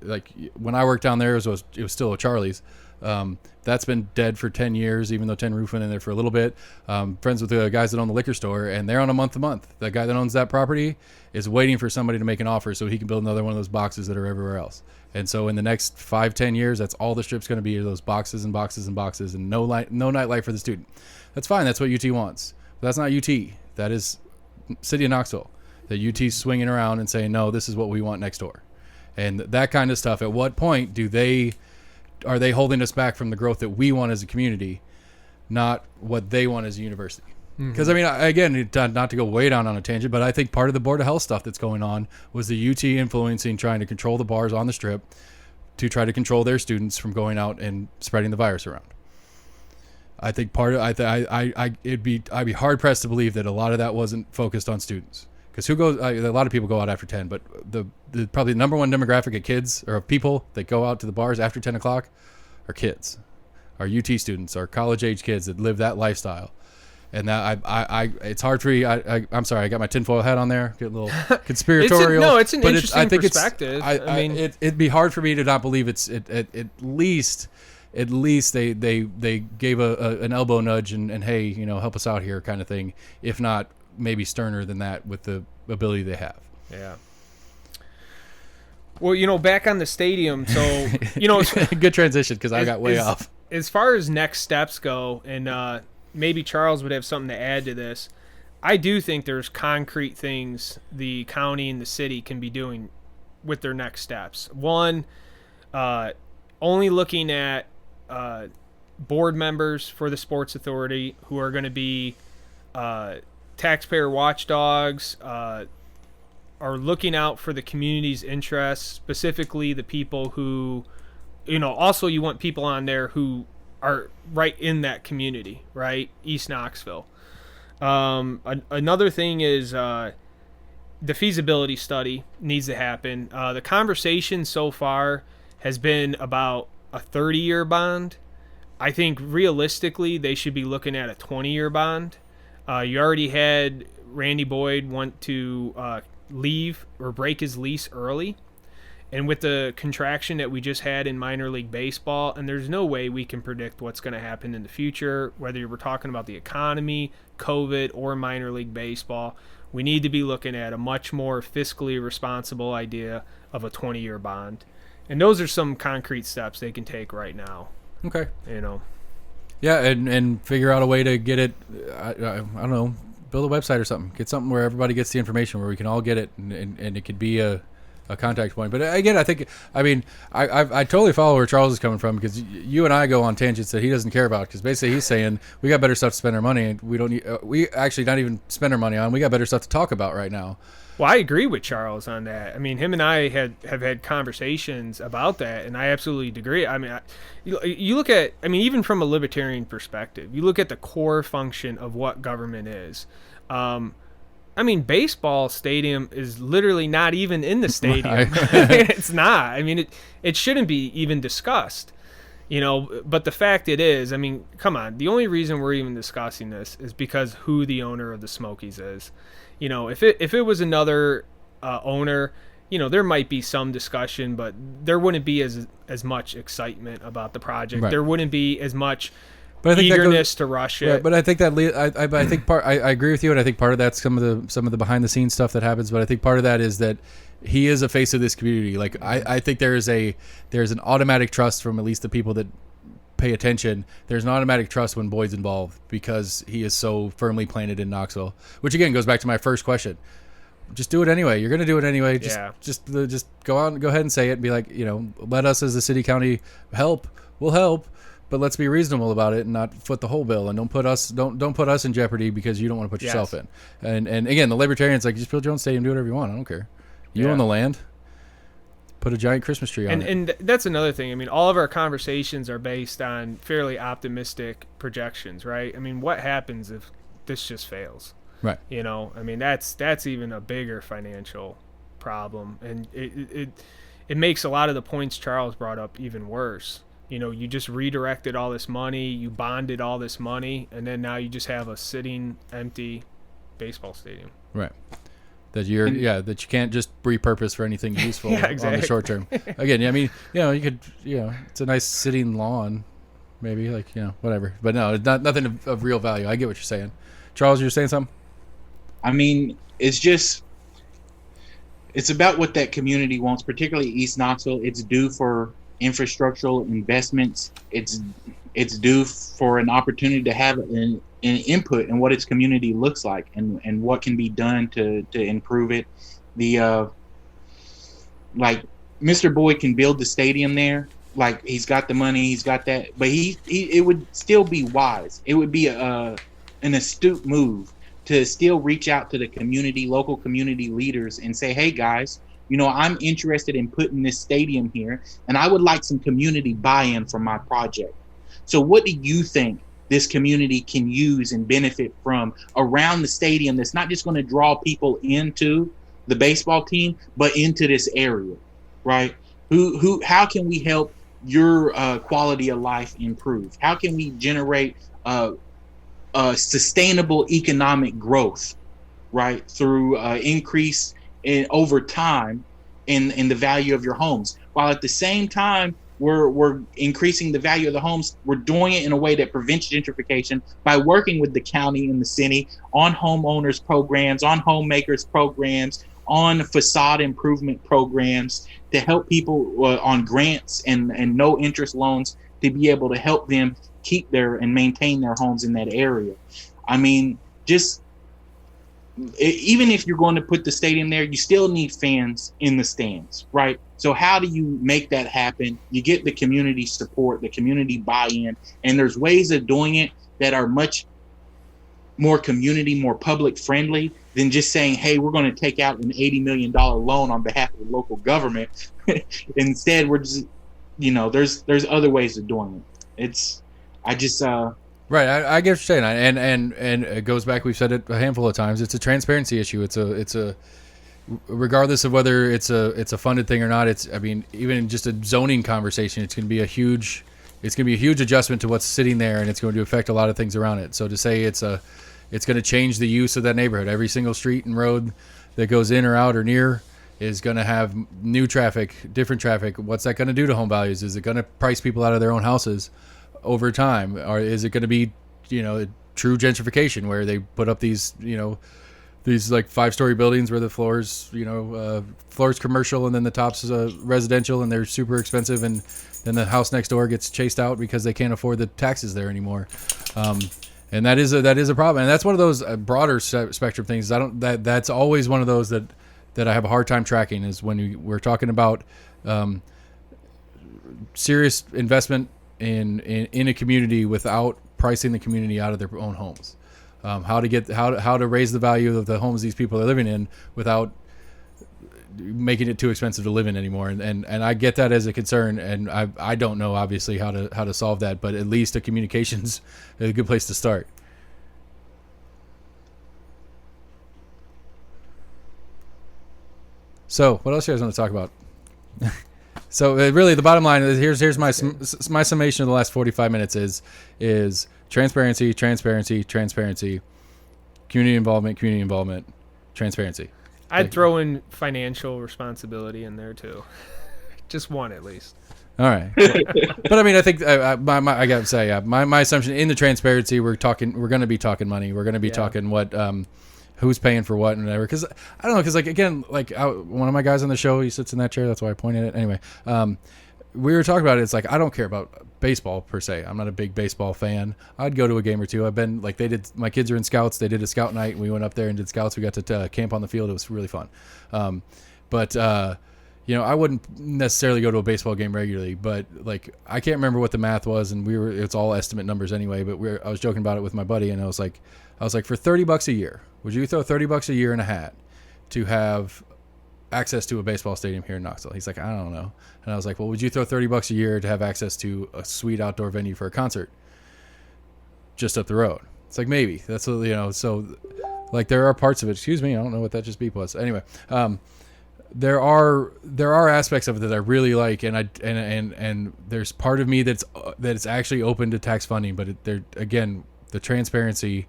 like when I worked down there, it was still a Charlie's. That's been dead for 10 years, even though Tin Roof went in there for a little bit. Friends with the guys that own the liquor store, and they're on a month-to-month. The guy that owns that property is waiting for somebody to make an offer so he can build another one of those boxes that are everywhere else. And so in the next 5-10 years, that's all the Strip's going to be, those boxes and boxes and boxes, and no nightlife for the student. That's fine. That's what UT wants. But that's not UT. That is City of Knoxville. The UT's swinging around and saying, no, this is what we want next door. And that kind of stuff, at what point are they holding us back from the growth that we want as a community, not what they want as a university? Because, I mean, again, not to go way down on a tangent, but I think part of the Board of Health stuff that's going on was the UT influencing, trying to control the bars on the Strip to try to control their students from going out and spreading the virus around. I think I'd be hard pressed to believe that a lot of that wasn't focused on students. Because a lot of people go out after 10, but the probably the number one demographic of kids or of people that go out to the bars after 10 o'clock are kids, are UT students, are college age kids that live that lifestyle. And that it's hard for me. I'm sorry, I got my tinfoil hat on there, get a little conspiratorial. It's an interesting perspective. I mean, it'd be hard for me to not believe at least they gave an elbow nudge and hey, help us out here kind of thing. If not, maybe sterner than that with the ability they have. Yeah. Well, back on the stadium, so good transition because I got way off. As far as next steps go, and maybe Charles would have something to add to this, I do think there's concrete things the county and the city can be doing with their next steps. One, only looking at board members for the Sports Authority who are going to be taxpayer watchdogs, are looking out for the community's interests, specifically the people who, also you want people on there who are right in that community, right? East Knoxville. Another thing is the feasibility study needs to happen. The conversation so far has been about a 30-year bond. I think realistically they should be looking at a 20-year bond. You already had Randy Boyd want to leave or break his lease early. And with the contraction that we just had in minor league baseball, and there's no way we can predict what's going to happen in the future, whether we're talking about the economy, COVID, or minor league baseball, we need to be looking at a much more fiscally responsible idea of a 20-year bond. And those are some concrete steps they can take right now. Okay. Yeah, and figure out a way to get it, I don't know, build a website or something. Get something where everybody gets the information, where we can all get it, and it could be a contact point. But again, I totally follow where Charles is coming from, because you and I go on tangents that he doesn't care about, because basically he's saying we got better stuff to spend our money, and we don't need, we actually not even spend our money on. We got better stuff to talk about right now. Well, I agree with Charles on that. I mean, him and I have had conversations about that, and I absolutely agree. I mean, you look at, even from a libertarian perspective, you look at the core function of what government is. Baseball stadium is literally not even in the stadium. It's not. It shouldn't be even discussed. But the fact it is, come on. The only reason we're even discussing this is because who the owner of the Smokies is. If it was another owner, there might be some discussion, but there wouldn't be as much excitement about the project. Right. There wouldn't be as much but I think eagerness to rush it. Right, but I think that I think I agree with you, and I think part of that's some of the behind the scenes stuff that happens. But I think part of that is that he is a face of this community. Like I think there's an automatic trust from at least the people that pay attention. There's an automatic trust when Boyd's involved, because he is so firmly planted in Knoxville. Which again goes back to my first question. Just do it anyway. You're going to do it anyway. Just go out and go ahead and say it and be like, let us as the city county help. We'll help. But let's be reasonable about it and not foot the whole bill, and don't put us in jeopardy because you don't want to put yourself in. And again, the libertarians just build your own stadium, do whatever you want. I don't care. You own the land. Put a giant Christmas tree on it. And that's another thing. All of our conversations are based on fairly optimistic projections, right? What happens if this just fails? Right. That's even a bigger financial problem, and it makes a lot of the points Charles brought up even worse. You just redirected all this money, you bonded all this money, and then now you just have a sitting empty baseball stadium. Right. That you can't just repurpose for anything useful on the short term. Again, you could, it's a nice sitting lawn, maybe, whatever. But no, it's nothing of real value. I get what you're saying. Charles, you're saying something? It's about what that community wants, particularly East Knoxville. It's due for infrastructural investments. It's due for an opportunity to have an input in what its community looks like and what can be done to improve it. Mr. Boyd can build the stadium there. He's got the money, he's got that, but it would still be wise. It would be an astute move to still reach out to the local community leaders and say, hey guys, I'm interested in putting this stadium here, and I would like some community buy-in for my project. So what do you think this community can use and benefit from around the stadium that's not just going to draw people into the baseball team, but into this area, right? How can we help your quality of life improve? How can we generate sustainable economic growth, right, through increase over time in the value of your homes, while at the same time we're increasing the value of the homes. We're doing it in a way that prevents gentrification by working with the county and the city on homeowners programs, on homemakers programs, on facade improvement programs to help people on grants and no interest loans to be able to help them keep and maintain their homes in that area. even if you're going to put the stadium there, you still need fans in the stands, right? So how do you make that happen? You get the community support, the community buy-in, and there's ways of doing it that are much more community, more public friendly than just saying, hey, we're going to take out an $80 million loan on behalf of the local government. Instead, we're just, there's other ways of doing it. Right, I get what you're saying, and it goes back. We've said it a handful of times. It's a transparency issue. It's a regardless of whether it's a funded thing or not. Even just a zoning conversation, it's going to be a huge adjustment to what's sitting there, and it's going to affect a lot of things around it. So to say it's going to change the use of that neighborhood. Every single street and road that goes in or out or near is going to have new traffic, different traffic. What's that going to do to home values? Is it going to price people out of their own houses over time, or is it going to be, true gentrification where they put up these like 5-story buildings where the floors commercial and then the top's residential, and they're super expensive, and then the house next door gets chased out because they can't afford the taxes there anymore. And that is a problem, and that's one of those broader spectrum things. That's always one of those that I have a hard time tracking, is when we're talking about serious investment in a community without pricing the community out of their own homes. How to raise the value of the homes these people are living in without making it too expensive to live in anymore. And I get that as a concern, and I don't know obviously how to solve that, but at least a communications is a good place to start. So what else do you guys want to talk about? So really, the bottom line is here's my summation of the last 45 minutes is transparency, community involvement, transparency. I'd throw in financial responsibility in there too, just one at least. All right, but I think I got to say, my assumption in the transparency, we're going to be talking money, we're going to be talking what. Who's paying for what and whatever. Because I don't know. Because one of my guys on the show, he sits in that chair. That's why I pointed it. Anyway, we were talking about it. It's like I don't care about baseball per se. I'm not a big baseball fan. I'd go to a game or two. I've been they did. My kids are in scouts. They did a scout night. And we went up there and did scouts. We got to camp on the field. It was really fun. But I wouldn't necessarily go to a baseball game regularly. But I can't remember what the math was, and it's all estimate numbers anyway. But I was joking about it with my buddy, and I was like, for $30 a year, would you throw $30 a year in a hat to have access to a baseball stadium here in Knoxville? He's like, I don't know. And I was like, well, would you throw $30 a year to have access to a sweet outdoor venue for a concert just up the road? It's like, maybe. That's so there are parts of it. Excuse me, I don't know what that just beep was. Anyway, there are aspects of it that I really like, and there's part of me that's actually open to tax funding, but the transparency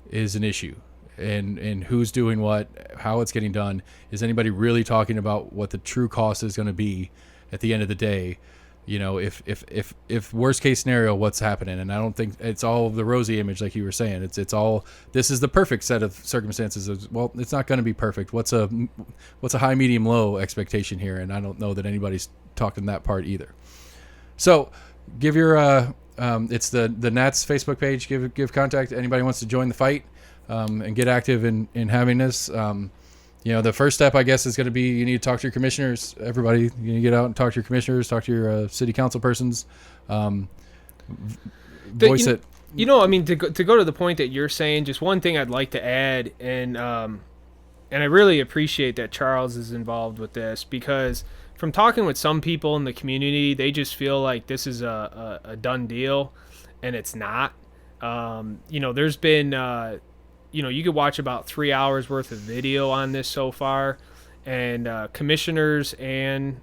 is an issue, and who's doing what, how it's getting done. Is anybody really talking about what the true cost is going to be at the end of the day? If worst case scenario, what's happening? And I don't think it's all the rosy image like you were saying. It's all, this is the perfect set of circumstances. Well, it's not going to be perfect. What's a high, medium, low expectation here? And I don't know that anybody's talking that part either. So give your it's the Knats Facebook page. Give contact. Anybody wants to join the fight and get active in having this. The first step, I guess, is going to be you need to talk to your commissioners. Everybody, you need to get out and talk to your commissioners, talk to your city council persons, voice it. To go to the point that you're saying, just one thing I'd like to add, and I really appreciate that Charles is involved with this, because from talking with some people in the community, they just feel like this is a done deal, and it's not. There's been... you could watch about 3 hours worth of video on this so far, and commissioners and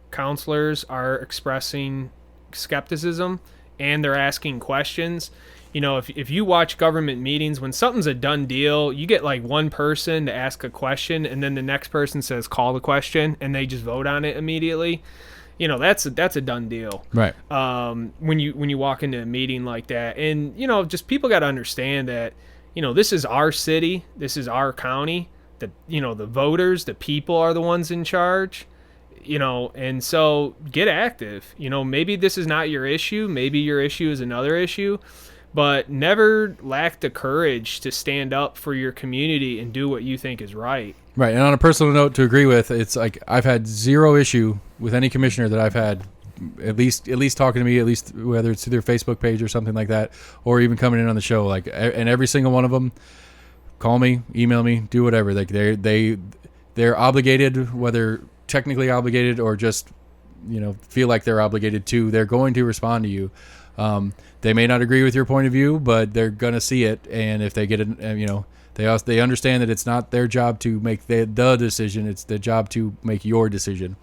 counselors are expressing skepticism, and they're asking questions. If you watch government meetings, when something's a done deal, you get one person to ask a question, and then the next person says call the question, and they just vote on it immediately. That's a done deal. Right. When you walk into a meeting like that, and just people got to understand that. This is our city. This is our county. The voters, the people are the ones in charge, and so get active. Maybe this is not your issue. Maybe your issue is another issue, but never lack the courage to stand up for your community and do what you think is right. Right. And on a personal note, to agree with, it's like I've had zero issue with any commissioner that I've had, at least talking to me, at least whether it's through their Facebook page or something like that, or even coming in on the show. Like, and every single one of them, call me, email me, do whatever. Like they're obligated, whether technically obligated or just, feel like they're obligated to, they're going to respond to you. They may not agree with your point of view, but they're going to see it. And if they get it, they understand that it's not their job to make the decision. It's the job to make your decision.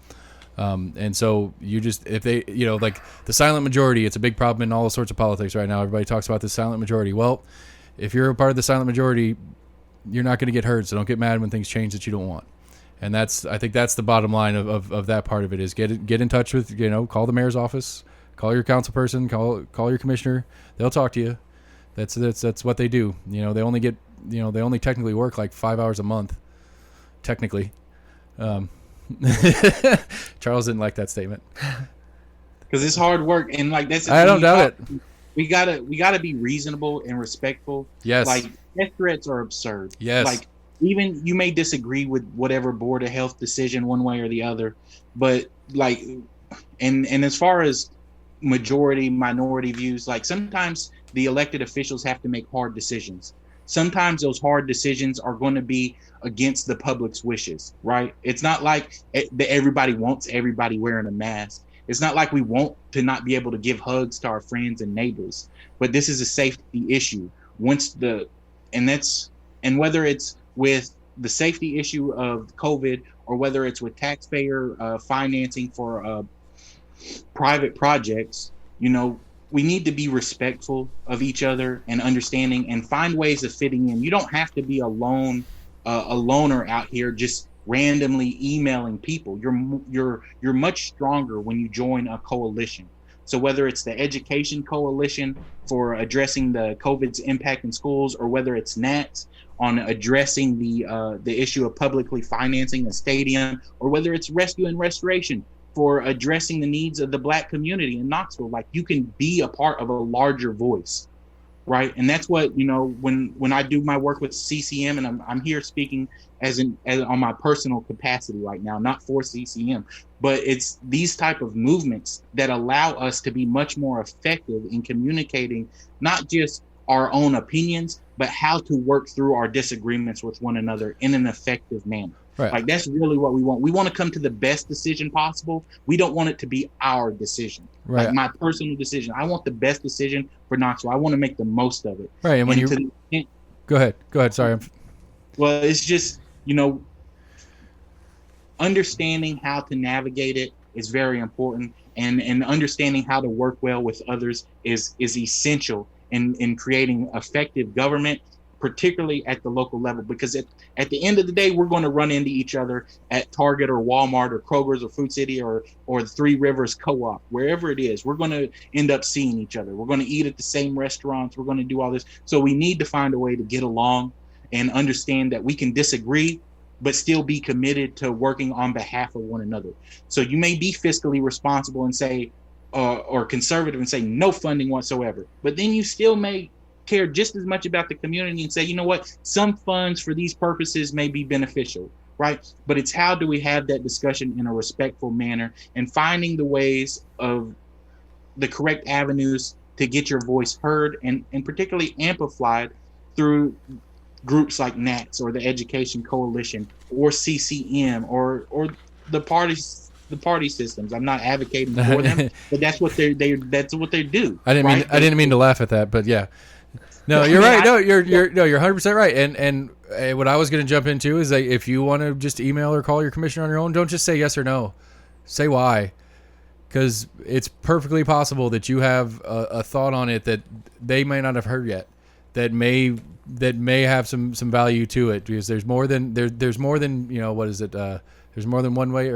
And so you just, if they, like the silent majority, it's a big problem in all sorts of politics right now. Everybody talks about the silent majority. Well, if you're a part of the silent majority, you're not going to get hurt. So don't get mad when things change that you don't want. And I think that's the bottom line of that part of it is get in touch with, call the mayor's office, call your council person, call your commissioner. They'll talk to you. That's what they do. They only get, they only technically work like 5 hours a month, technically. Charles didn't like that statement because it's hard work, and like that's. I don't doubt it. We gotta be reasonable and respectful. Yes. Like death threats are absurd. Yes. Like even you may disagree with whatever board of health decision one way or the other, but like, and as far as majority minority views, like sometimes the elected officials have to make hard decisions. Sometimes those hard decisions are going to be against the public's wishes, right? It's not like everybody wants everybody wearing a mask. It's not like we want to not be able to give hugs to our friends and neighbors, but this is a safety issue. And whether it's with the safety issue of COVID or whether it's with taxpayer financing for private projects, we need to be respectful of each other and understanding and find ways of fitting in. You don't have to be a loner out here just randomly emailing people. You're much stronger when you join a coalition. So whether it's the education coalition for addressing the COVID's impact in schools, or whether it's Knats on addressing the issue of publicly financing a stadium, or whether it's Rescue and Restoration for addressing the needs of the Black community in Knoxville, like you can be a part of a larger voice, right? And that's what, when I do my work with CCM, and I'm here speaking as on my personal capacity right now, not for CCM, but it's these type of movements that allow us to be much more effective in communicating not just our own opinions, but how to work through our disagreements with one another in an effective manner. Right. Like that's really what we want. We want to come to the best decision possible. We don't want it to be our decision, right? Like my personal decision. I want the best decision for Knoxville. I want to make the most of it. Right. And when go ahead. Sorry. Well, it's just understanding how to navigate it is very important, and understanding how to work well with others is essential in creating effective government, particularly at the local level, because at the end of the day, we're going to run into each other at Target or Walmart or Kroger's or Food City or the Three Rivers Co-op, wherever it is. We're going to end up seeing each other. We're going to eat at the same restaurants. We're going to do all this. So we need to find a way to get along and understand that we can disagree, but still be committed to working on behalf of one another. So you may be fiscally responsible and say, or conservative and say no funding whatsoever, but then you still may care just as much about the community and say, you know what, some funds for these purposes may be beneficial, right? But it's how do we have that discussion in a respectful manner and finding the ways of the correct avenues to get your voice heard and particularly amplified through groups like Knats or the Education Coalition or CCM or the party systems. I'm not advocating for them, but that's what they do. I didn't mean to laugh at that, but yeah. No, you're right. No, you're 100% right. And what I was going to jump into is that if you want to just email or call your commissioner on your own, don't just say yes or no. Say why, because it's perfectly possible that you have a thought on it that they may not have heard yet, that may have some value to it, because there's more than there's more than what is it? There's more than one way,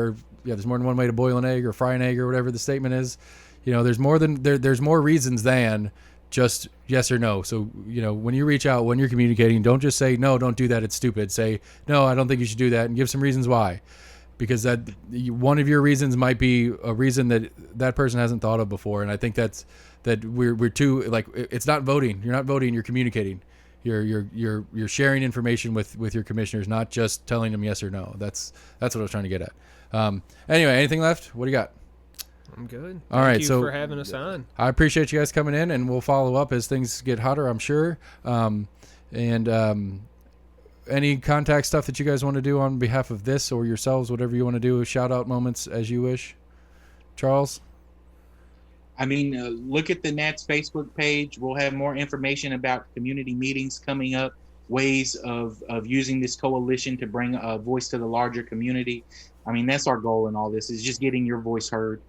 there's more than one way to boil an egg or fry an egg or whatever the statement is. There's more than there's more reasons than just yes or no. So, when you reach out, when you're communicating, don't just say, no, don't do that, it's stupid. Say, no, I don't think you should do that, and give some reasons why. because one of your reasons might be a reason that person hasn't thought of before. And I think that we're too, like, it's not voting. You're not voting. You're communicating. You're sharing information with your commissioners, not just telling them yes or no. That's what I was trying to get at. Anyway, anything left? What do you got? I'm good. All right, Thank you so for having us on. I appreciate you guys coming in, and we'll follow up as things get hotter, I'm sure. Any contact stuff that you guys want to do on behalf of this or yourselves, whatever you want to do, shout out moments as you wish. Charles? I mean, look at the Knats Facebook page. We'll have more information about community meetings coming up, ways of using this coalition to bring a voice to the larger community. I mean, that's our goal in all this, is just getting your voice heard.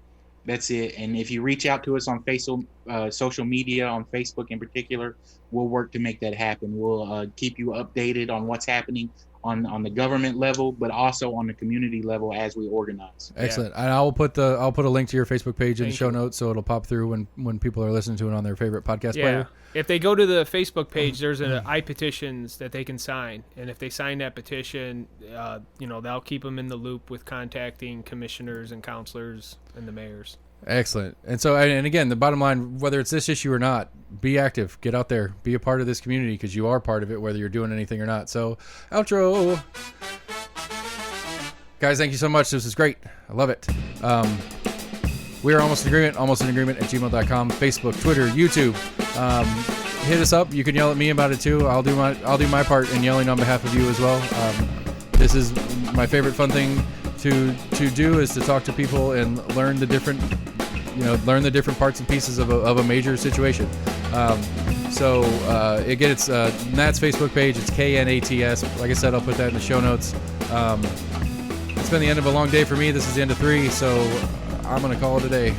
That's it. And if you reach out to us on social media, on Facebook in particular, we'll work to make that happen. We'll keep you updated on what's happening on the government level, but also on the community level as we organize. Excellent. And I'll put a link to your Facebook page in the show notes, so it'll pop through when people are listening to it on their favorite podcast player. If they go to the Facebook page, there's an iPetitions that they can sign, and if they sign that petition, they'll keep them in the loop with contacting commissioners and counselors and the mayors. Excellent. And so, and again, the bottom line, whether it's this issue or not, be active, get out there, be a part of this community, because you are part of it, whether you're doing anything or not. So, outro. Guys, thank you so much. This is great. I love it. We are almost in agreement at gmail.com, Facebook, Twitter, YouTube. Hit us up. You can yell at me about it too. I'll do my part in yelling on behalf of you as well. This is my favorite fun thing to do, is to talk to people and learn the different parts and pieces of a major situation. Again, it's Knats Facebook page. It's KNATS. Like I said, I'll put that in the show notes. It's been the end of a long day for me. This is the end of 3, so I'm going to call it a day.